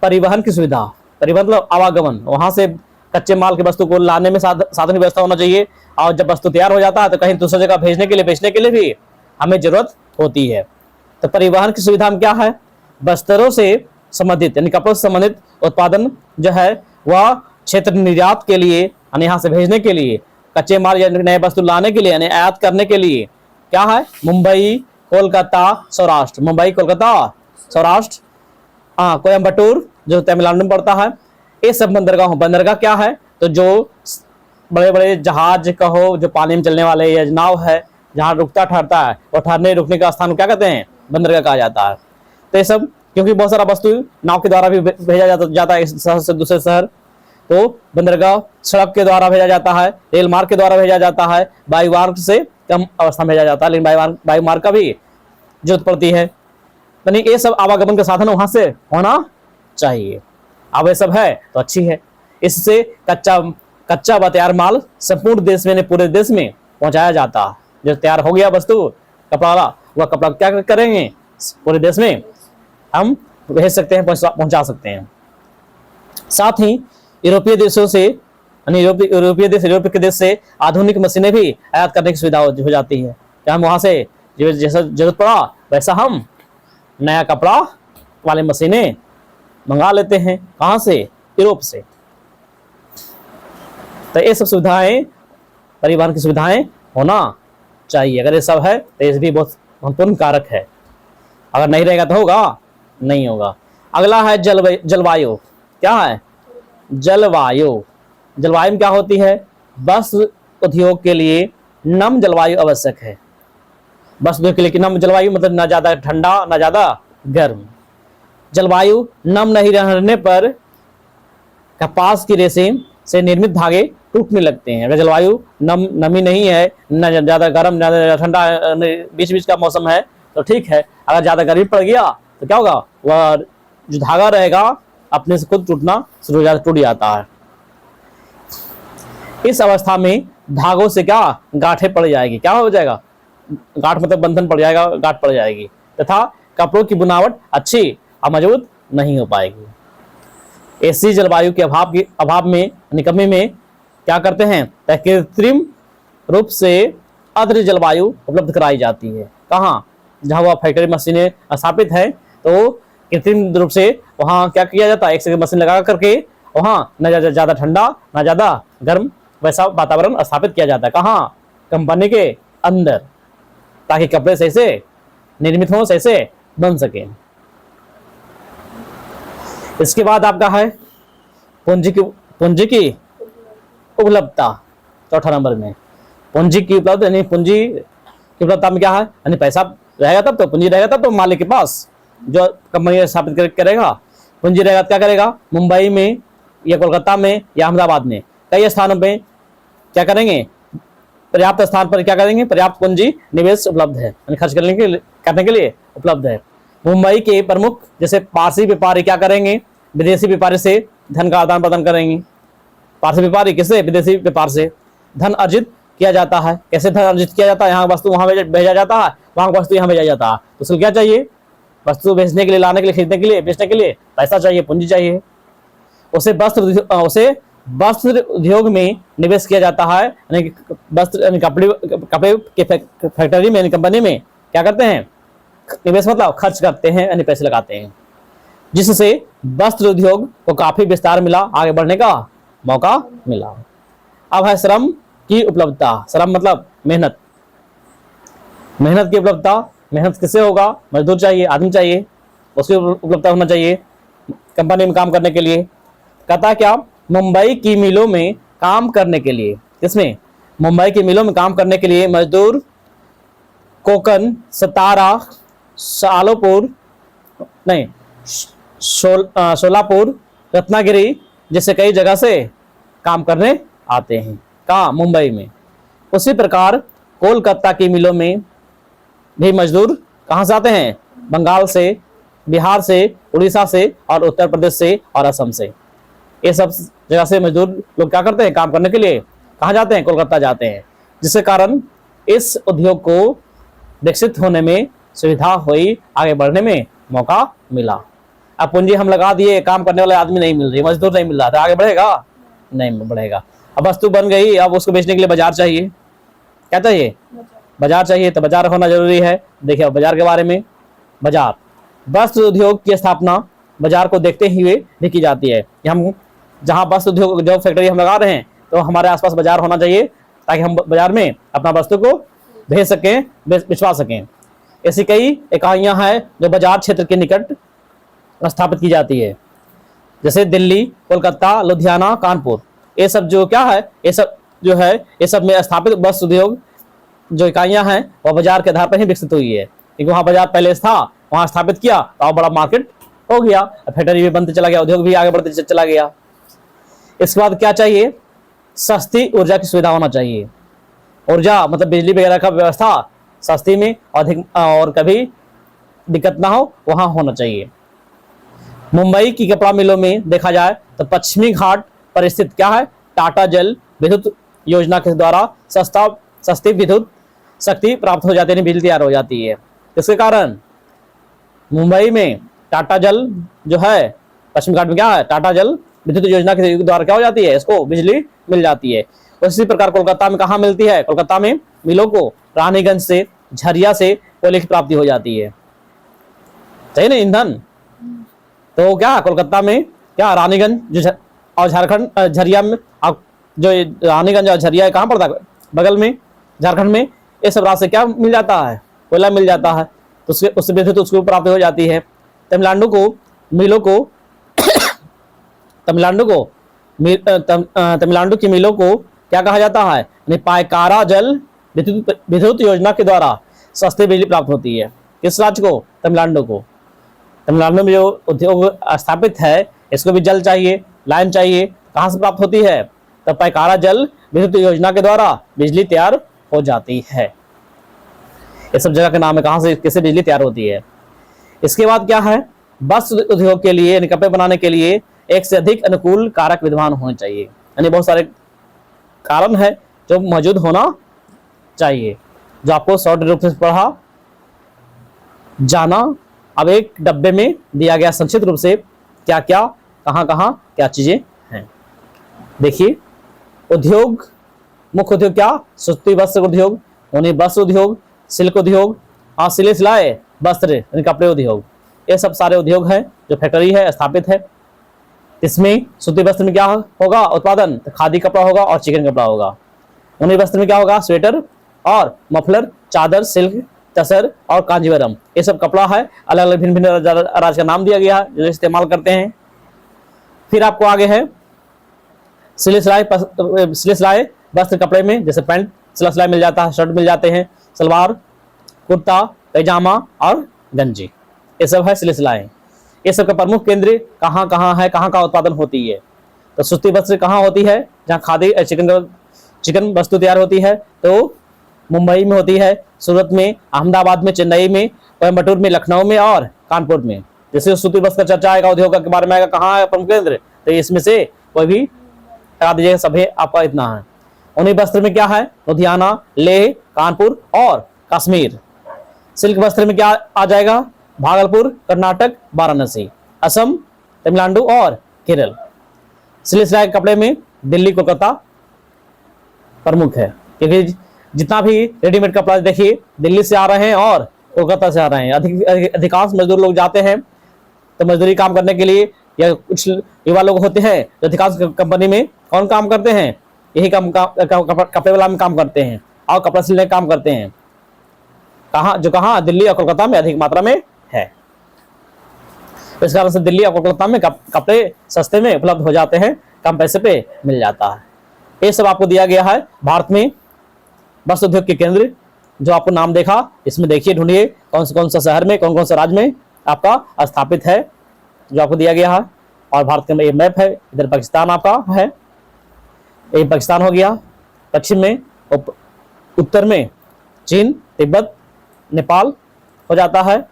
परिवहन की सुविधा। परिवहन मतलब आवागमन, वहां से कच्चे माल की वस्तु को लाने में साधन की व्यवस्था होना चाहिए, और जब वस्तु तैयार हो जाता है तो कहीं दूसरी जगह भेजने के लिए, बेचने के लिए भी हमें जरूरत होती है। तो परिवहन की सुविधा में क्या है, वस्त्रों से संबंधित यानी कपड़ों से संबंधित उत्पादन जो है वह क्षेत्र निर्यात के लिए यानी यहाँ से भेजने के लिए, कच्चे माल या नए वस्तु लाने के लिए यानी आयात करने के लिए क्या है, मुंबई, कोलकाता, सौराष्ट्र, मुंबई, कोलकाता, सौराष्ट्र, कोयम्बटूर जो तमिलनाडु में पड़ता है, ये सब बंदरगाह। बंदरगाह क्या है, तो जो बड़े बड़े जहाज कहो, जो पानी में चलने वाले या नाव है, जहाँ रुकता ठहरता है, और ठहरने रुकने का स्थान क्या कहते हैं, बंदरगाह कहा जाता है। तो ये सब क्योंकि बहुत सारा वस्तु नाव के द्वारा भी भेजा जाता है इस शहर से दूसरे शहर, तो बंदरगाह सड़क के द्वारा भेजा जाता है, रेल मार्ग के द्वारा भेजा जाता है, वायु मार्ग से कम अवस्था में भेजा जाता है, लेकिन वायु मार्ग का भी जरूरत पड़ती है। यानी ये सब आवागमन का साधन वहां से होना चाहिए। अब ये सब है तो अच्छी है, इससे कच्चा व तैयार माल संपूर्ण देश में, पूरे देश में पहुंचाया जाता है। जो तैयार हो गया वस्तु कपड़ा वाला, वह कपड़ा क्या करेंगे, पूरे देश में हम भेज सकते हैं, पहुंचा सकते हैं। साथ ही यूरोपीय देशों से, यूरोप के देश से आधुनिक मशीनें भी आयात करने की सुविधा हो जाती है, कि हम वहां से जैसा जरूरत पड़ा वैसा हम नया कपड़ा वाले मशीनें मंगा लेते हैं। कहां से, यूरोप से। तो ये सब सुविधाएं, परिवहन की सुविधाएं होना चाहिए। अगर ये सब है तो ये भी बहुत महत्वपूर्ण कारक है, अगर नहीं रहेगा तो होगा नहीं होगा। अगला है जलवायु। क्या है, जलवायु। जलवायु में क्या होती है, वस्त्र उद्योग के लिए नम जलवायु आवश्यक है। वस्त्र उद्योग के लिए नम जलवायु मतलब ना ज्यादा ठंडा ना ज्यादा गर्म। जलवायु नम नहीं रहने पर कपास की रेशें से निर्मित धागे टूटने लगते हैं। अगर जलवायु नमी नहीं है, न ज़्यादा गर्म ज़्यादा ठंडा, बीच बीच का मौसम है तो ठीक है। अगर ज़्यादा गर्मी पड़ गया तो क्या होगा, वह जो धागा रहेगा अपने से खुद टूटना शुरू हो टूट जाता है। इस अवस्था में धागों से क्या गांठें पड़ जाएगी, क्या हो जाएगा, गांठ मतलब बंधन पड़ जाएगा, गांठ पड़ जाएगी तथा कपड़ों की बुनावट अच्छी और मजबूत नहीं हो पाएगी। ऐसी जलवायु के अभाव में कमी में क्या करते हैं, कृत्रिम रूप से आर्द्र जलवायु उपलब्ध कराई जाती है। कहाँ, जहाँ वह फैक्ट्री मशीनें स्थापित हैं तो कृत्रिम रूप से वहाँ क्या किया जाता है, एक से मशीन लगा करके वहाँ न ज़्यादा ठंडा न ज़्यादा गर्म वैसा वातावरण स्थापित किया जाता है। कहाँ, कंपनी के अंदर, ताकि कपड़े सही से निर्मित हो, सही से बन सके। इसके बाद आपका है पूंजी की उपलब्धता। चौथा नंबर में पूंजी की उपलब्ध, यानी पूंजी की उपलब्धता में क्या है, यानी पैसा रहेगा तब तो, पूंजी रहेगा तब तो मालिक के पास जो कंपनी स्थापित करेगा। पूंजी रहेगा तो क्या करेगा, मुंबई में या कोलकाता में या अहमदाबाद में कई स्थानों पे क्या करेंगे, पर्याप्त स्थान पर क्या करेंगे, पर्याप्त पूंजी निवेश उपलब्ध है, यानी खर्च करने के लिए उपलब्ध है। मुंबई के प्रमुख जैसे पारसी व्यापारी क्या करेंगे, विदेशी व्यापारी से धन का आदान प्रदान करेंगे। पारसी व्यापारी किससे, विदेशी व्यापार से धन अर्जित किया जाता है। कैसे धन अर्जित किया जाता है, यहाँ वस्तु वहाँ भेजा जाता है, वहाँ वस्तु यहाँ भेजा जाता है। तो उसको क्या चाहिए, वस्तु बेचने के लिए, लाने के लिए, खरीदने के लिए, बेचने के लिए पैसा चाहिए, पूंजी चाहिए। उसे वस्त्र उद्योग में निवेश किया जाता है, यानी वस्त्र यानी कपड़े के फैक्ट्री में, कंपनी में क्या करते हैं, निवेश मतलब खर्च करते हैं, यानी पैसे लगाते हैं, जिससे वस्त्र उद्योग को काफी विस्तार मिला, आगे बढ़ने का मौका मिला। अब है श्रम की उपलब्धता। श्रम मतलब मेहनत की उपलब्धता। मेहनत किससे होगा, मजदूर चाहिए, आदमी चाहिए, उसकी उपलब्धता होना चाहिए कंपनी में काम करने के लिए। कहता क्या, मुंबई की मिलों में काम करने के लिए, किसमें, मुंबई की मिलों में काम करने के लिए मजदूर कोकन, सतारा, सोलापुर, रत्नागिरी जैसे कई जगह से काम करने आते हैं। कहाँ, मुंबई में। उसी प्रकार कोलकाता की मिलों में भी मजदूर कहाँ से आते हैं, बंगाल से, बिहार से, उड़ीसा से और उत्तर प्रदेश से और असम से। ये सब जगह से मजदूर लोग क्या करते हैं, काम करने के लिए कहाँ जाते हैं, कोलकाता जाते हैं, जिसके कारण इस उद्योग को विकसित होने में सुविधा हुई, आगे बढ़ने में मौका मिला। अब पूंजी हम लगा दिए, काम करने वाले आदमी नहीं मिल रही, मजदूर नहीं मिल रहा था, आगे बढ़ेगा, नहीं बढ़ेगा। अब वस्तु बन गई, अब उसको बेचने के लिए बाजार चाहिए। क्या चाहिए, बाजार चाहिए, तो बाजार होना जरूरी है। देखिए बाजार के बारे में, बाजार, वस्त्र उद्योग की स्थापना बाजार को देखते हुए भी की जाती है। हम जहाँ वस्त्र उद्योग जो फैक्ट्री हम लगा रहे हैं तो हमारे आसपास बाजार होना चाहिए, ताकि हम बाजार में अपना वस्तु को भेज सकें, भिजवा सकें। ऐसी कई इकाइयाँ हैं जो बाजार क्षेत्र के निकट स्थापित की जाती है, जैसे दिल्ली, कोलकाता, लुधियाना, कानपुर। ये सब जो क्या है, ये सब जो है, ये सब में स्थापित वस्त्र उद्योग जो इकाइयाँ हैं वह बाजार के आधार पर ही विकसित हुई है, क्योंकि वहाँ बाजार पहले था, वहाँ स्थापित किया तो बड़ा मार्केट हो गया, फैक्ट्री भी बनते चला गया, उद्योग भी आगे बढ़ते चला गया। इसके बाद क्या चाहिए, सस्ती ऊर्जा की सुविधा होना चाहिए। ऊर्जा मतलब बिजली वगैरह का व्यवस्था सस्ती में अधिक और कभी दिक्कत ना हो, वहाँ होना चाहिए। मुंबई की कपड़ा मिलों में देखा जाए तो पश्चिमी घाट पर स्थित क्या है, टाटा जल विद्युत योजना के द्वारा सस्ती विद्युत शक्ति प्राप्त हो जाती है, बिजली तैयार हो जाती है। इसके कारण मुंबई में टाटा जल जो है, पश्चिमी घाट में क्या है, टाटा जल विद्युत योजना के द्वारा क्या हो जाती है, इसको बिजली मिल जाती है। उसी प्रकार कोलकाता में कहाँ मिलती है, कोलकाता में मिलों को रानीगंज से, झरिया से कोयले की प्राप्ति हो जाती है, चाहिए ना ईंधन। तो क्या कोलकाता में क्या, रानीगंज और झारखंड, झरिया में, जो रानीगंज और झरिया कहाँ पड़ता है, बगल में झारखंड में, ये सब रास्ते क्या मिल जाता है, कोयला मिल जाता है, तो उससे विद्युत उसको प्राप्ति हो जाती है। तमिलनाडु की मिलों को क्या कहा जाता है, पायकारा जल विद्युत योजना के द्वारा सस्ती बिजली प्राप्त होती है। किस राज्य को, तमिलनाडु को। तमिलनाडु में जो उद्योग स्थापित है, इसको भी जल चाहिए, लाइन चाहिए, कहाँ से प्राप्त होती है, तो पैकारा जल विद्युत योजना के द्वारा बिजली तैयार हो जाती है। ये सब जगह का नाम है, कहां से कैसे बिजली तैयार होती है। इसके बाद क्या है, वस्त्र उद्योग के लिए, कपड़े बनाने के लिए एक से अधिक अनुकूल कारक विद्यमान होने चाहिए, यानी बहुत सारे कारण है जो मौजूद होना चाहिए, जो आपको शॉर्ट रूप से पढ़ा जाना। अब एक डब्बे में दिया गया संक्षिप्त रूप से क्या क्या, कहां कहां क्या चीजें हैं। देखिए, उद्योग, मुख्य उद्योग क्या, सूती वस्त्र उद्योग, ऊनी वस्त्र उद्योग, सिल्क उद्योग, सिले सिलाए वस्त्र कपड़े उद्योग, ये सब सारे उद्योग हैं जो फैक्ट्री है, स्थापित है। इसमें सूती वस्त्र में क्या होगा उत्पादन, तो खादी कपड़ा होगा और चिकन कपड़ा होगा। ऊनी वस्त्र में क्या होगा, स्वेटर और मफलर, चादर, सिल्क, तसर और कांजीवरम, ये सब कपड़ा है। अलग अलग भिन्न भिन्न राज्य का नाम दिया गया है जो इस्तेमाल करते हैं। फिर आपको आगे है सिले सिलाए वस्त्र कपड़े में, जैसे पैंट सिला सिलाई मिल जाता है, शर्ट मिल जाते हैं, सलवार, कुर्ता, पैजामा और गंजी, ये सब है सिले सिलाए। ये सब का प्रमुख केंद्र कहाँ कहाँ है, कहाँ कहाँ उत्पादन होती है। तो सूती वस्त्र कहाँ होती है, जहाँ खादी चिकन वस्तु तैयार होती है, तो मुंबई में होती है, सूरत में, अहमदाबाद में, चेन्नई में, कोयम्बटूर में, लखनऊ में और कानपुर में। जैसे सूती वस्त्र का चर्चा आएगा, उद्योग के बारे में आएगा, कहाँ है प्रमुख केंद्र, तो इसमें से कोई भी लगा दीजिएगा, सभी आपका इतना है। ऊनी वस्त्र में क्या है, लुधियाना, लेह, कानपुर और कश्मीर। सिल्क वस्त्र में क्या आ जाएगा, भागलपुर, कर्नाटक, वाराणसी, असम, तमिलनाडु और केरल। सिले सिलाए कपड़े में दिल्ली, कोलकाता प्रमुख है, क्योंकि जितना भी रेडीमेड कपड़ा देखिए दिल्ली से आ रहे हैं और कोलकाता से आ रहे हैं। अधिकांश मजदूर लोग जाते हैं तो मजदूरी काम करने के लिए, या कुछ युवा लोग होते हैं जो अधिकांश कंपनी में कौन काम करते हैं, यही कपड़े वाला में काम करते हैं और कपड़ा सिलने का काम करते हैं। कहाँ दिल्ली और कोलकाता में अधिक मात्रा में है। इस कारण से दिल्ली और कोलकाता में कपड़े सस्ते में उपलब्ध हो जाते हैं, कम पैसे पे मिल जाता है। ये सब आपको दिया गया है। भारत में वस्त्र उद्योग के केंद्र जो आपको नाम देखा, इसमें देखिए, ढूंढिए कौन सा शहर में, कौन सा राज्य में आपका स्थापित है, जो आपको दिया गया है। और भारत का ये मैप है, इधर पाकिस्तान आपका है, ये पाकिस्तान हो गया, पश्चिम में, उत्तर में चीन, तिब्बत, नेपाल हो जाता है,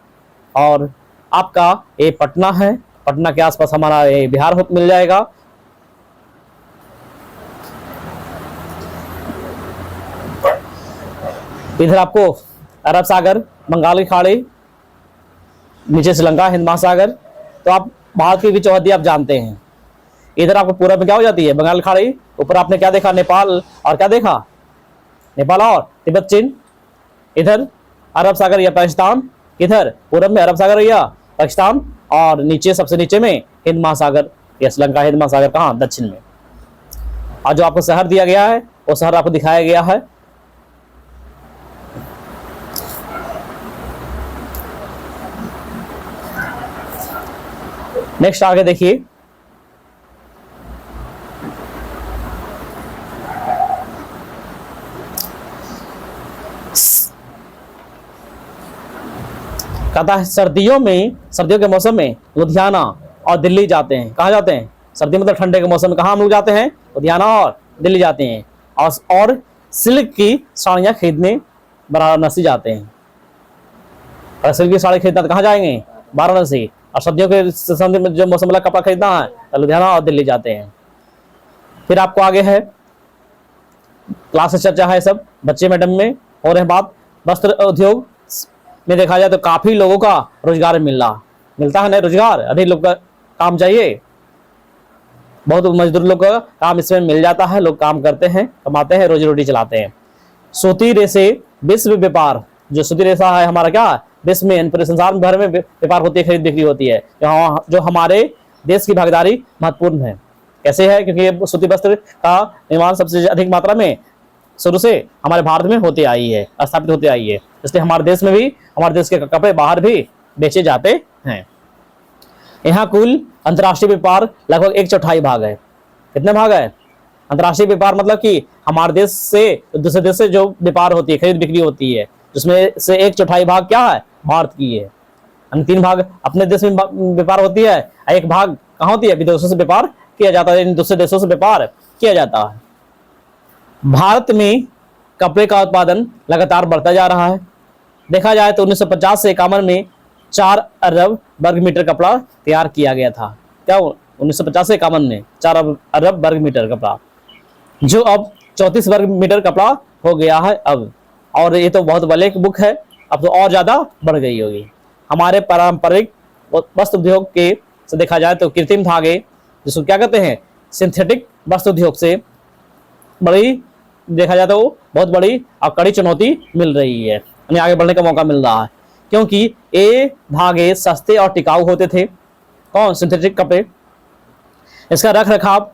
और आपका ये पटना है, पटना के आसपास हमारा ये बिहार मिल जाएगा। इधर आपको अरब सागर, बंगाल की खाड़ी, नीचे श्रीलंका, हिंद महासागर। तो आप भारत की भी चौहद्दी आप जानते हैं। इधर आपको पूरब में क्या हो जाती है, बंगाल खाड़ी, ऊपर आपने क्या देखा, नेपाल, और क्या देखा, नेपाल और तिब्बत, चीन। इधर अरब सागर या पाकिस्तान, इधर पूरब में अरब सागर या पाकिस्तान, और नीचे सबसे नीचे में हिंद महासागर या श्रीलंका, हिंद महासागर कहाँ, दक्षिण में। और जो आपको शहर दिया गया है वो शहर आपको दिखाया गया है। नेक्स्ट आगे देखिए, कहता है सर्दियों के मौसम में लुधियाना और दिल्ली जाते हैं। कहाँ जाते हैं, सर्दी मतलब ठंडे के मौसम में कहाँ हम लोग जाते हैं, लुधियाना और दिल्ली जाते हैं। और सिल्क की साड़ियाँ खरीदने वाराणसी जाते हैं। और सिल्क की साड़ी खरीदना तो कहाँ जाएंगे, वाराणसी। और सर्दियों के सर्दी में जो मौसम वाला कपड़ा खरीदना है तो लुधियाना और दिल्ली जाते हैं। फिर आपको आगे है क्लास से चर्चा है, सब बच्चे मैडम में हो रहे बात। वस्त्र उद्योग में देखा जाए तो काफी लोगों का रोजगार मिलता है ना, रोजगार, अधिक लोग का काम चाहिए, बहुत मजदूर लोग का काम इसमें मिल जाता है, लोग काम करते हैं, कमाते हैं, रोजी रोटी चलाते हैं। सूती रेशे विश्व व्यापार, जो सूती रेशा है हमारा क्या विश्व में, पूरे संसार में भर में व्यापार होती है, खरीद बिक्री होती है, जो हमारे देश की भागीदारी महत्वपूर्ण है। कैसे है, क्योंकि सूती वस्त्र का निर्माण सबसे अधिक मात्रा में शुरू से हमारे भारत में होती आई है, स्थापित होती आई है, इसलिए हमारे देश में भी, हमारे देश के कपड़े बाहर भी बेचे जाते हैं। यहाँ कुल अंतर्राष्ट्रीय व्यापार लगभग 1/4 भाग है। कितने भाग है, अंतर्राष्ट्रीय व्यापार मतलब कि हमारे देश से दूसरे देश से जो व्यापार होती है, खरीद बिक्री होती है, जिसमें से 1/4 भाग क्या है, भारत की है। 3 भाग अपने देश में व्यापार होती है, 1 भाग कहाँ होती है, विदेशों से व्यापार किया जाता है, दूसरे देशों से व्यापार किया जाता है। भारत में कपड़े का उत्पादन लगातार बढ़ता जा रहा है। देखा जाए तो 1950 से 51 में 4 अरब वर्ग मीटर कपड़ा तैयार किया गया था। क्या 1950 से 51 में 4 अरब वर्ग मीटर कपड़ा, जो अब 34 वर्ग मीटर कपड़ा हो गया है अब। और ये तो बहुत बड़े बुक है, अब तो और ज़्यादा बढ़ गई होगी। हमारे पारंपरिक वस्त्र उद्योग के से देखा जाए तो कृत्रिम धागे, जिसको क्या कहते हैं, सिंथेटिक वस्त्र उद्योग से बड़ी देखा जाए तो बहुत बड़ी और कड़ी चुनौती मिल रही है, यानी आगे बढ़ने का मौका मिल रहा है, क्योंकि ये धागे सस्ते और टिकाऊ होते थे। कौन? सिंथेटिक कपड़े। इसका रख रखाव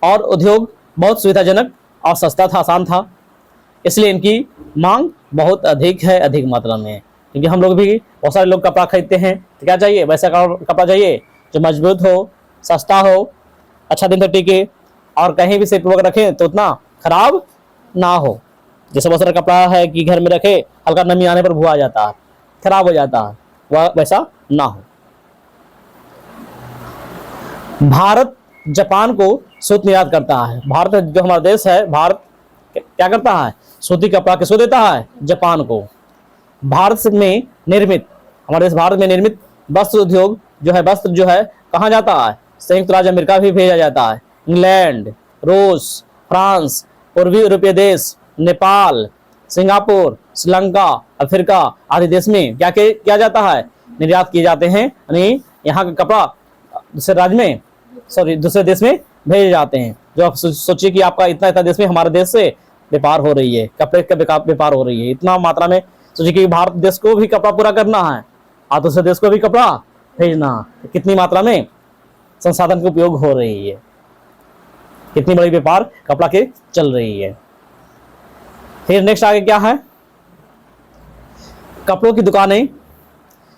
और उद्योग बहुत सुविधाजनक और सस्ता था, आसान था, इसलिए इनकी मांग बहुत अधिक है, अधिक मात्रा में। क्योंकि हम लोग भी बहुत सारे लोग कपड़ा खरीदते हैं तो क्या चाहिए, वैसा कपड़ा चाहिए जो मजबूत हो, सस्ता हो, अच्छा दिन तक टिके और कहीं भी सेट वगैरह रखें तो उतना खराब ना हो। जैसे बहुत सारा कपड़ा है कि घर में रखे, हल्का नमी आने पर भुआ जाता है, खराब हो जाता है, वह वैसा ना हो। भारत जापान को सूत निर्यात करता है। भारत जो हमारा देश है, भारत क्या करता है, सूती कपड़ा किसको देता है, जापान को। भारत में निर्मित, हमारे देश भारत में निर्मित वस्त्र उद्योग जो है, वस्त्र जो है कहाँ जाता है, संयुक्त राज्य अमेरिका भी भेजा जाता है, इंग्लैंड, रूस, फ्रांस, पूर्वी यूरोपीय देश, नेपाल, सिंगापुर, श्रीलंका, अफ्रीका आदि देश में क्या किया जाता है, निर्यात किए जाते हैं। यानी यहाँ का कपड़ा दूसरे राज्य में, दूसरे देश में भेजे जाते हैं। जो आप सोचिए कि आपका इतना इतना देश में, हमारे देश से व्यापार हो रही है, कपड़े का व्यापार हो रही है इतना मात्रा में। सोचिए कि भारत देश को भी कपड़ा पूरा करना है और दूसरे देश को भी कपड़ा भेजना है, कितनी मात्रा में संसाधन का उपयोग हो रही है, कितनी बड़ी व्यापार कपड़ा के चल रही है। फिर नेक्स्ट आगे क्या है, कपड़ों की दुकानें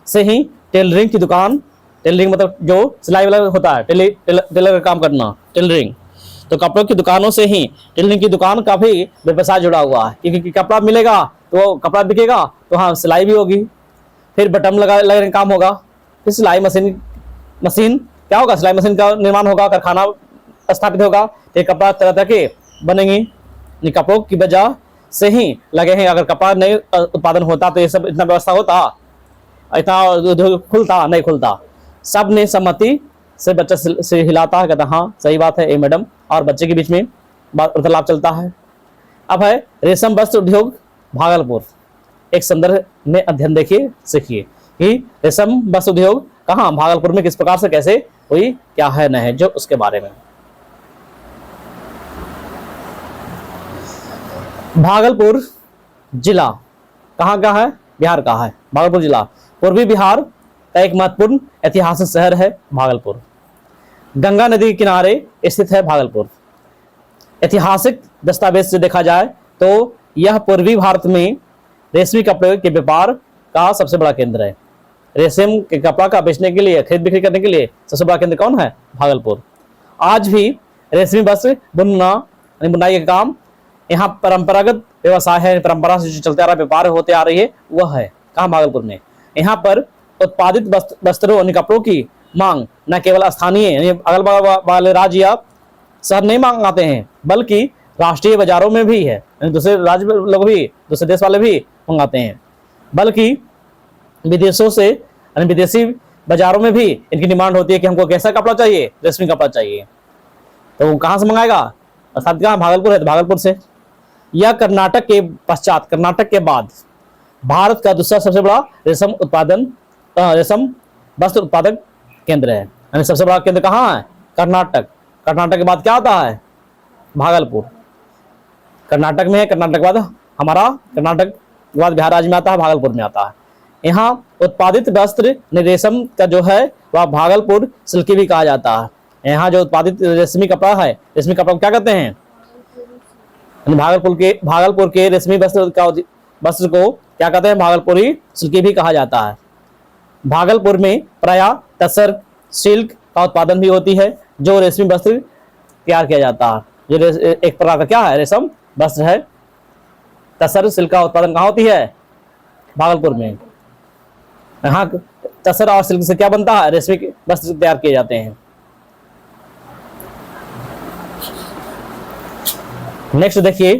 से ही टेलरिंग की दुकान, टेलरिंग मतलब जो सिलाई वाला होता है, टेलर का काम करना, टेलरिंग। तो कपड़ों की दुकानों से ही टेलरिंग की दुकान का भी व्यवसाय जुड़ा हुआ है, क्योंकि कपड़ा मिलेगा तो कपड़ा बिकेगा तो हाँ सिलाई भी होगी, फिर बटन लगने का काम होगा, फिर सिलाई मशीन क्या होगा, सिलाई मशीन का निर्माण होगा, कारखाना स्थापित होगा, फिर कपड़ा तरह तरह के बनेंगे। कपड़ों की वजह से ही लगे हैं, अगर कपड़ा नहीं उत्पादन होता तो ये सब इतना व्यवस्था होता, इतना उद्योग खुलता नहीं खुलता। सब ने सहमति से बच्चा से हिलाता है, कहता हाँ सही बात है ए मैडम, और बच्चे के बीच में वार्तालाप चलता है। अब है रेशम वस्त्र उद्योग भागलपुर। एक संदर्भ में अध्ययन देखिए, सीखिए कि रेशम वस्त्र उद्योग कहाँ, भागलपुर में किस प्रकार से कैसे हुई, क्या है न है, जो उसके बारे में। भागलपुर जिला कहाँ का है, बिहार का है। भागलपुर जिला पूर्वी बिहार का एक महत्वपूर्ण ऐतिहासिक शहर है भागलपुर। गंगा नदी के किनारे स्थित है भागलपुर। ऐतिहासिक दस्तावेज से देखा जाए तो यह पूर्वी भारत में रेशमी कपड़े के व्यापार का सबसे बड़ा केंद्र है। रेशम के कपड़ा का बेचने के लिए, खरीद बिक्री करने के लिए सबसे बड़ा केंद्र कौन है, भागलपुर। आज भी रेशमी वस्त्र बुनाई का काम यहाँ परंपरागत व्यवसाय है, परंपरा से जो चलते आ रहा व्यापार होते आ रही है वह है कहाँ, भागलपुर में। यहाँ पर उत्पादित वस्त्रों और कपड़ों की मांग न केवल स्थानीय अगल बगल वाले राज्य या शहर नहीं मांगाते हैं, बल्कि राष्ट्रीय बाजारों में भी है, दूसरे राज्य लोग भी, दूसरे देश वाले भी मंगाते हैं, बल्कि विदेशों से विदेशी बाजारों में भी इनकी डिमांड होती है कि हमको कैसा कपड़ा चाहिए, रेशमी कपड़ा चाहिए। तो कहाँ से मंगाएगा, अर्थात कहाँ, भागलपुर है तो भागलपुर से। यह कर्नाटक के पश्चात, कर्नाटक के बाद भारत का दूसरा सबसे बड़ा रेशम वस्त्र उत्पादक केंद्र है। यानी सबसे बड़ा केंद्र कहाँ है, कर्नाटक। कर्नाटक के बाद क्या आता है, भागलपुर। कर्नाटक में है, कर्नाटक के बाद हमारा, कर्नाटक के बाद बिहार राज्य में आता है, भागलपुर में आता है। यहाँ उत्पादित वस्त्र रेशम का जो है वह भागलपुर सिल्की भी कहा जाता है। यहाँ जो उत्पादित रेशमी कपड़ा है, रेशमी कपड़ा को क्या कहते हैं, भागलपुर के रेशमी वस्त्र को क्या कहते हैं, भागलपुरी सिल्की भी कहा जाता है। भागलपुर में प्रायः तसर सिल्क का उत्पादन भी होती है, जो रेशमी वस्त्र तैयार किया जाता है। जो एक प्रकार का क्या है, रेशम वस्त्र है। तसर सिल्क का उत्पादन कहाँ होती है, भागलपुर में। यहाँ तसर और सिल्क से क्या बनता है, रेशमी वस्त्र तैयार किए जाते हैं। नेक्स्ट देखिए,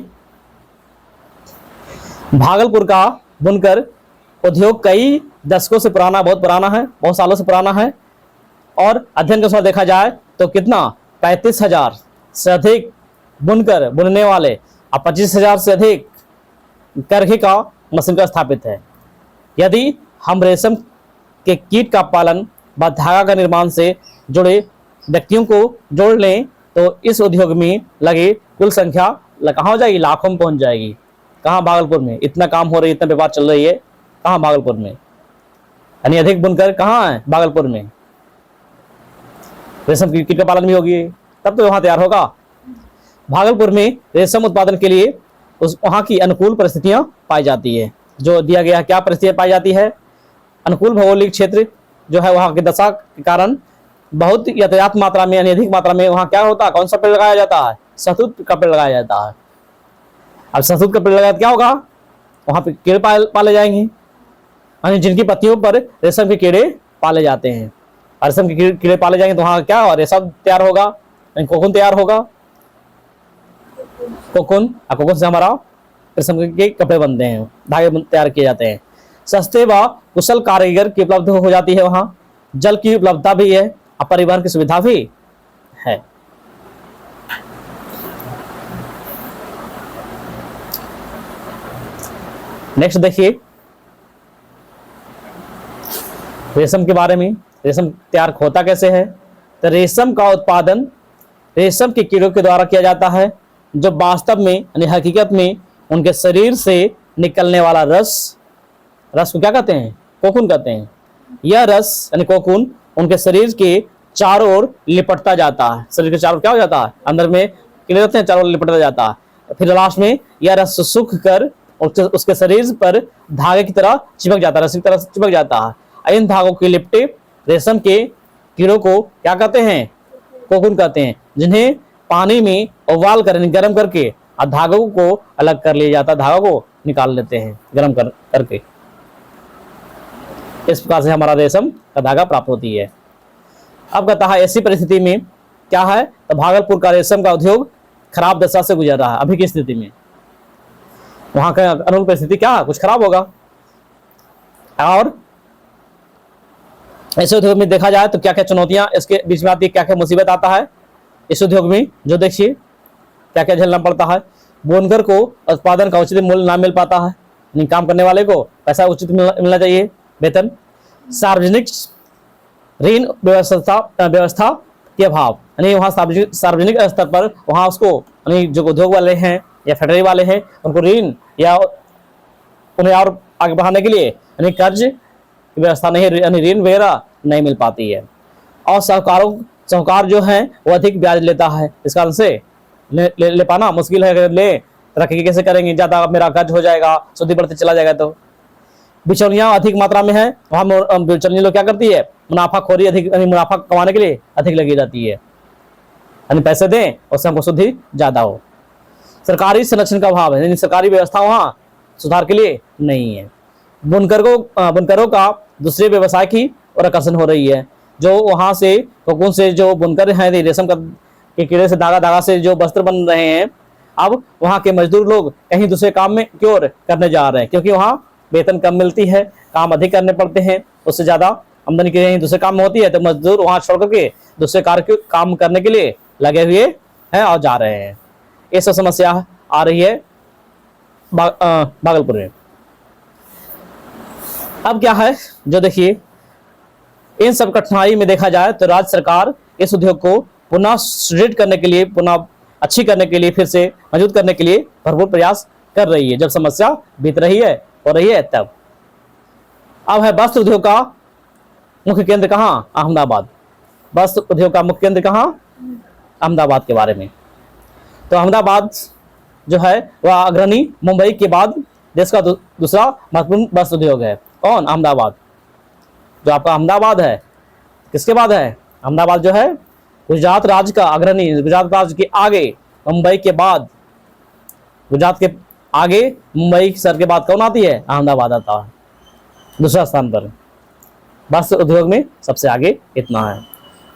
भागलपुर का बुनकर उद्योग कई दशकों से पुराना, बहुत पुराना है, बहुत सालों से पुराना है। और अध्ययन के अनुसार देखा जाए तो कितना 35,000 से अधिक बुनकर बुनने वाले और 25,000 से अधिक करघे का मशीन का स्थापित है। यदि हम रेशम के कीट का पालन व धागा का निर्माण से जुड़े व्यक्तियों को जोड़ लें तो इस उद्योग में लगे कुल संख्या कहाँ हो जाएगी, लाखों में पहुंच जाएगी। कहाँ? भागलपुर में। इतना काम हो रही है, इतना व्यापार चल रही है, कहाँ? भागलपुर में। यानी अधिक बुनकर कहाँ है? भागलपुर में। रेशम की कीट का पालन भी होगी, तब तो वहां तैयार होगा। भागलपुर में रेशम उत्पादन के लिए वहां की अनुकूल परिस्थितियां पाई जाती है। जो दिया गया है, क्या परिस्थितियां पाई जाती है? अनुकूल भौगोलिक क्षेत्र जो है, वहां की दशा के कारण बहुत यातायात मात्रा में, यानी अधिक मात्रा में वहां क्या होता है, कौन सा पेड़ लगाया जाता है? शहतूत का पेड़ लगाया जाता है। अब शहतूत का पेड़ लगाया क्या होगा? वहां पे कीड़े पाले जाएंगे, यानी जिनकी पत्तियों पर रेशम के कीड़े पाले जाते हैं। रेशम के कीड़े पाले जाएंगे तो वहां क्या होगा? रेशम तैयार होगा, कोकून तैयार होगा। कोकून से हमारा रेशम के कपड़े बनते हैं, धागे तैयार किए जाते हैं। सस्ते व कुशल कारीगर की उपलब्ध हो जाती है वहां। जल की उपलब्धता भी है और परिवहन की सुविधा भी है। नेक्स्ट देखिए, रेशम के बारे में। रेशम तैयार होता कैसे है? तो रेशम का उत्पादन रेशम के कीड़ों के द्वारा किया जाता है, जो वास्तव में यानी हकीकत में उनके शरीर से निकलने वाला रस को क्या कहते हैं? कोकून कहते हैं। यह रस यानी कोकून उनके शरीर के चारों ओर लिपटता जाता है। शरीर के चारों क्या हो जाता है? अंदर में कीड़े रहते हैं, चारों ओर लिपटता जाता है। फिर लास्ट में यह रस सूख कर उसके शरीर पर धागे की तरह चिपक जाता है, रस्सी की तरह चिपक जाता है। इन धागों के लिपटे रेशम के कीड़ों को क्या कहते हैं? कोकून कहते हैं, जिन्हें पानी में उबाल कर गर्म करके और धागों को अलग कर लिया जाता है, धागों को निकाल लेते हैं गर्म करके। इस प्रकार से हमारा रेशम का धागा प्राप्त होती है। अब कहता है ऐसी परिस्थिति में क्या है? तो भागलपुर का रेशम का उद्योग खराब दशा से गुजर रहा है। अभी की स्थिति में वहां का अनुकूल परिस्थिति क्या है? कुछ खराब होगा। और ऐसे उद्योग में देखा जाए तो क्या क्या चुनौतियां इसके बीच में आती है, क्या क्या मुसीबत आता है इस उद्योग में, जो देखिए क्या क्या झेलना पड़ता है। बुनकर को उत्पादन का उचित मूल्य ना मिल पाता है, काम करने वाले को पैसा उचित मिलना चाहिए, वेतन। सार्वजनिक ऋण व्यवस्था के अभाव, यानी वहाँ सार्वजनिक स्तर पर वहाँ उसको यानी जो उद्योग वाले हैं या फैक्ट्री वाले हैं उनको ऋण या उन्हें और आगे बढ़ाने के लिए यानी कर्ज की व्यवस्था नहीं, यानी ऋण वगैरह नहीं मिल पाती है। और साहूकार जो है वो अधिक ब्याज लेता है, इस कारण से ले पाना मुश्किल है। अगर ले रखेंगे कैसे करेंगे, ज़्यादा मेरा कर्ज हो जाएगा, सूदी बढ़ते चला जाएगा। तो बिचौलियाँ अधिक मात्रा में है, वहाँ बिचौलियाँ लोग क्या करती है? मुनाफाखोरी अधिक, यानी मुनाफा कमाने के लिए अधिक लगी रहती है, यानी पैसे दें उससे हमको शुद्धि ज़्यादा हो। सरकारी संरक्षण का अभाव है, यानी सरकारी व्यवस्था वहाँ सुधार के लिए नहीं है। बुनकरों का दूसरे व्यवसाय की और आकर्षण हो रही है। जो वहाँ से कोकून से जो बुनकर हैं, रेशम के कीड़े से धागा से जो वस्त्र बन रहे हैं, अब वहाँ के मजदूर लोग कहीं दूसरे काम में क्यों करने जा रहे हैं? क्योंकि वहाँ वेतन कम मिलती है, काम अधिक करने पड़ते हैं, उससे ज़्यादा आमदनी कहीं दूसरे काम में होती है, तो मजदूर वहाँ छोड़ करके दूसरे काम करने के लिए लगे हुए हैं और जा रहे हैं। ये सब समस्या आ रही है भागलपुर में। अब क्या है जो देखिए, इन सब कठिनाई में देखा जाए तो राज्य सरकार इस उद्योग को पुनः सुदृढ़ करने के लिए, पुनः अच्छी करने के लिए, फिर से मजबूत करने के लिए भरपूर प्रयास कर रही है। जब समस्या बीत रही है, हो रही है तब। अब है वस्त्र उद्योग का मुख्य केंद्र कहाँ? अहमदाबाद। वस्त्र उद्योग का मुख्य केंद्र कहाँ? अहमदाबाद के बारे में। तो अहमदाबाद जो है वह अग्रणी मुंबई के बाद देश का दूसरा महत्वपूर्ण वस्त्र उद्योग है। कौन? अहमदाबाद। जो आपका अहमदाबाद है किसके बाद है? अहमदाबाद जो है गुजरात राज्य का अग्रणी, गुजरात राज्य के आगे, मुंबई के बाद, गुजरात के आगे मुंबई शहर के बाद कौन आती है? अहमदाबाद आता है दूसरा स्थान पर। वस्त्र उद्योग में सबसे आगे इतना है।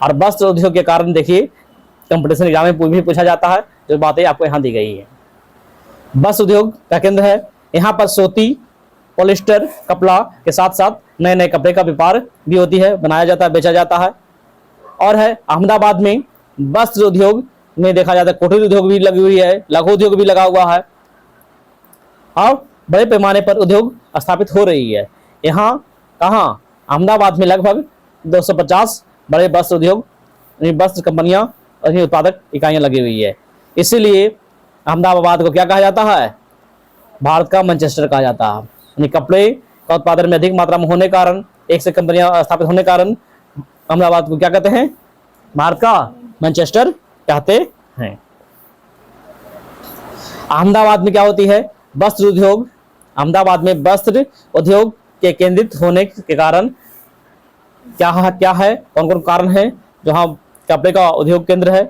और वस्त्र उद्योग के कारण देखिए कंपटीशन एग्जाम में भी पूछा जाता है, जो बातें आपको यहाँ दी गई है। वस्त्र उद्योग का केंद्र है। यहाँ पर सूती, पॉलिस्टर कपड़ा के साथ साथ नए नए कपड़े का व्यापार भी होती है, बनाया जाता है, बेचा जाता है। और है अहमदाबाद में वस्त्र उद्योग में देखा जाता है, कुटीर उद्योग भी लगी हुई है, लघु उद्योग भी लगा हुआ है और बड़े पैमाने पर उद्योग स्थापित हो रही है। यहाँ कहाँ, अहमदाबाद में लगभग 250 बड़े वस्त्र उद्योग, वस्त्र कंपनियां और उत्पादक इकाइयां लगी हुई है। इसीलिए अहमदाबाद को क्या कहा जाता है, भारत का मैनचेस्टर कहा जाता है। यानी कपड़े का उत्पादन में अधिक मात्रा में होने कारण, एक से कंपनियां स्थापित होने कारण अहमदाबाद को क्या कहते हैं, भारत का मैनचेस्टर कहते हैं। अहमदाबाद में क्या होती है, वस्त्र उद्योग। अहमदाबाद में वस्त्र उद्योग के केंद्रित होने के कारण क्या है, कौन कौन कारण है जहां कपड़े का उद्योग केंद्र है।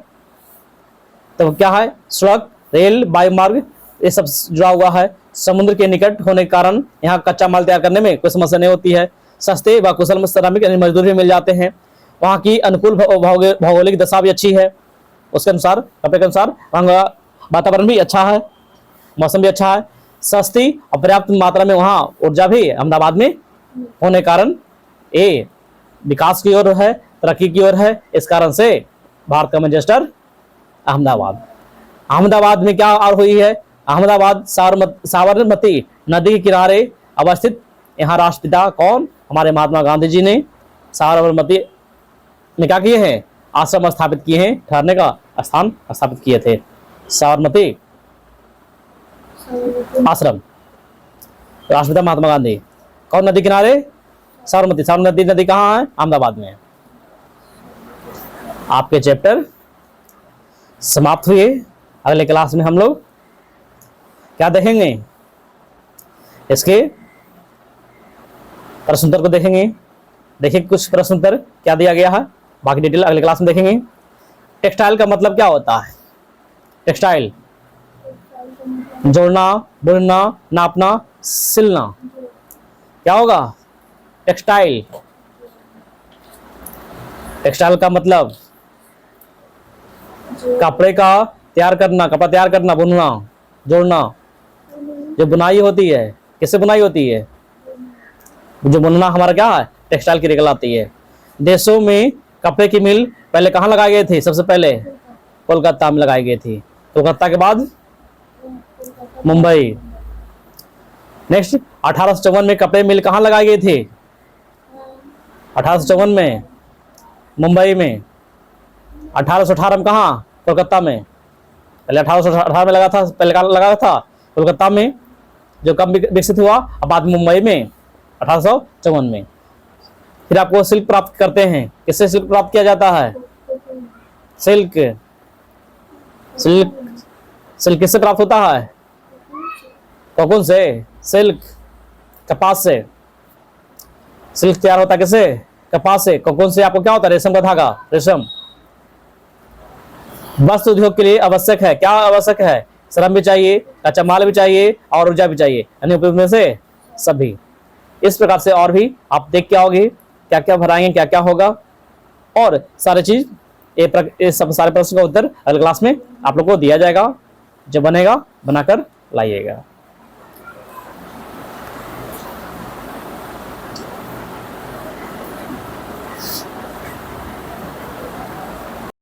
तो क्या है, सड़क, रेल, वायुमार्ग, ये सब जुड़ा हुआ है। समुद्र के निकट होने के कारण यहाँ कच्चा माल तैयार करने में कोई समस्या नहीं होती है। सस्ते व कुशल श्रमिक यानी मजदूर भी मिल जाते हैं। वहाँ की अनुकूल भौगोलिक दशा भी अच्छी है, उसके अनुसार, कपड़े के अनुसार वहाँ का वातावरण भी अच्छा है, मौसम भी अच्छा है। सस्ती और पर्याप्त मात्रा में वहाँ ऊर्जा भी अहमदाबाद में होने कारण ये विकास की ओर है, तरक्की की ओर है। इस कारण से भारत का मैनचेस्टर अहमदाबाद। अहमदाबाद में क्या और हुई है, अहमदाबाद साबरमती नदी के किनारे अवस्थित। यहाँ राष्ट्रपिता कौन, हमारे महात्मा गांधी जी ने साबरमती में क्या किए हैं, आश्रम स्थापित किए हैं, ठहरने का स्थान स्थापित किए थे। साबरमती आश्रम, राष्ट्रपिता महात्मा गांधी। कौन नदी किनारे, साबरमती। साबरमती नदी कहाँ है, अहमदाबाद में है। आपके चैप्टर समाप्त हुए। अगले क्लास में हम लोग क्या देखेंगे, इसके प्रश्न उत्तर को देखेंगे। देखिए कुछ प्रश्न उत्तर क्या दिया गया है, बाकी डिटेल अगले क्लास में देखेंगे। टेक्सटाइल का मतलब क्या होता है, टेक्सटाइल जोड़ना, बुनना, नापना, सिलना। क्या होगा, टेक्सटाइल। टेक्सटाइल का मतलब कपड़े का तैयार करना, कपड़ा तैयार करना, बुनना, जोड़ना। जो बुनाई होती है, किससे बुनाई होती है, जो बुनना हमारा क्या है, टेक्सटाइल की कहलाती है। देशों में कपड़े की मिल पहले कहाँ लगाई गई थी, सबसे पहले कोलकाता में लगाई गई थी। कोलकाता के बाद मुंबई। नेक्स्ट 1854 में कपड़े मिल कहाँ लगाई गई थी, 1854 में मुंबई में। 1818 में कहाँ, कोलकाता में। पहले 1818 में लगा था, पहले कहाँ लगा था, कोलकाता में, जो कब विकसित हुआ, अब बाद मुंबई में 1854 में। फिर आपको सिल्क प्राप्त करते हैं, किससे सिल्क प्राप्त किया जाता है, सिल्क। सिल्क सिल्क किससे प्राप्त होता है, कोकून से। सिल्क कपास से सिल्क तैयार होता है, किससे, कपास से। कोकून से आपको क्या होता है, रेशम का धागा, रेशम। वस्त्र उद्योग के लिए आवश्यक है, क्या आवश्यक है, श्रम भी चाहिए, कच्चा माल भी चाहिए और ऊर्जा भी चाहिए, यानी उपयोग में से सभी। इस प्रकार से और भी आप देख के आओगे क्या क्या भराएंगे, क्या क्या होगा, और सारी चीज ये सब सारे प्रश्न का उत्तर अगले क्लास में आप लोग को दिया जाएगा। जो बनेगा बनाकर लाइएगा।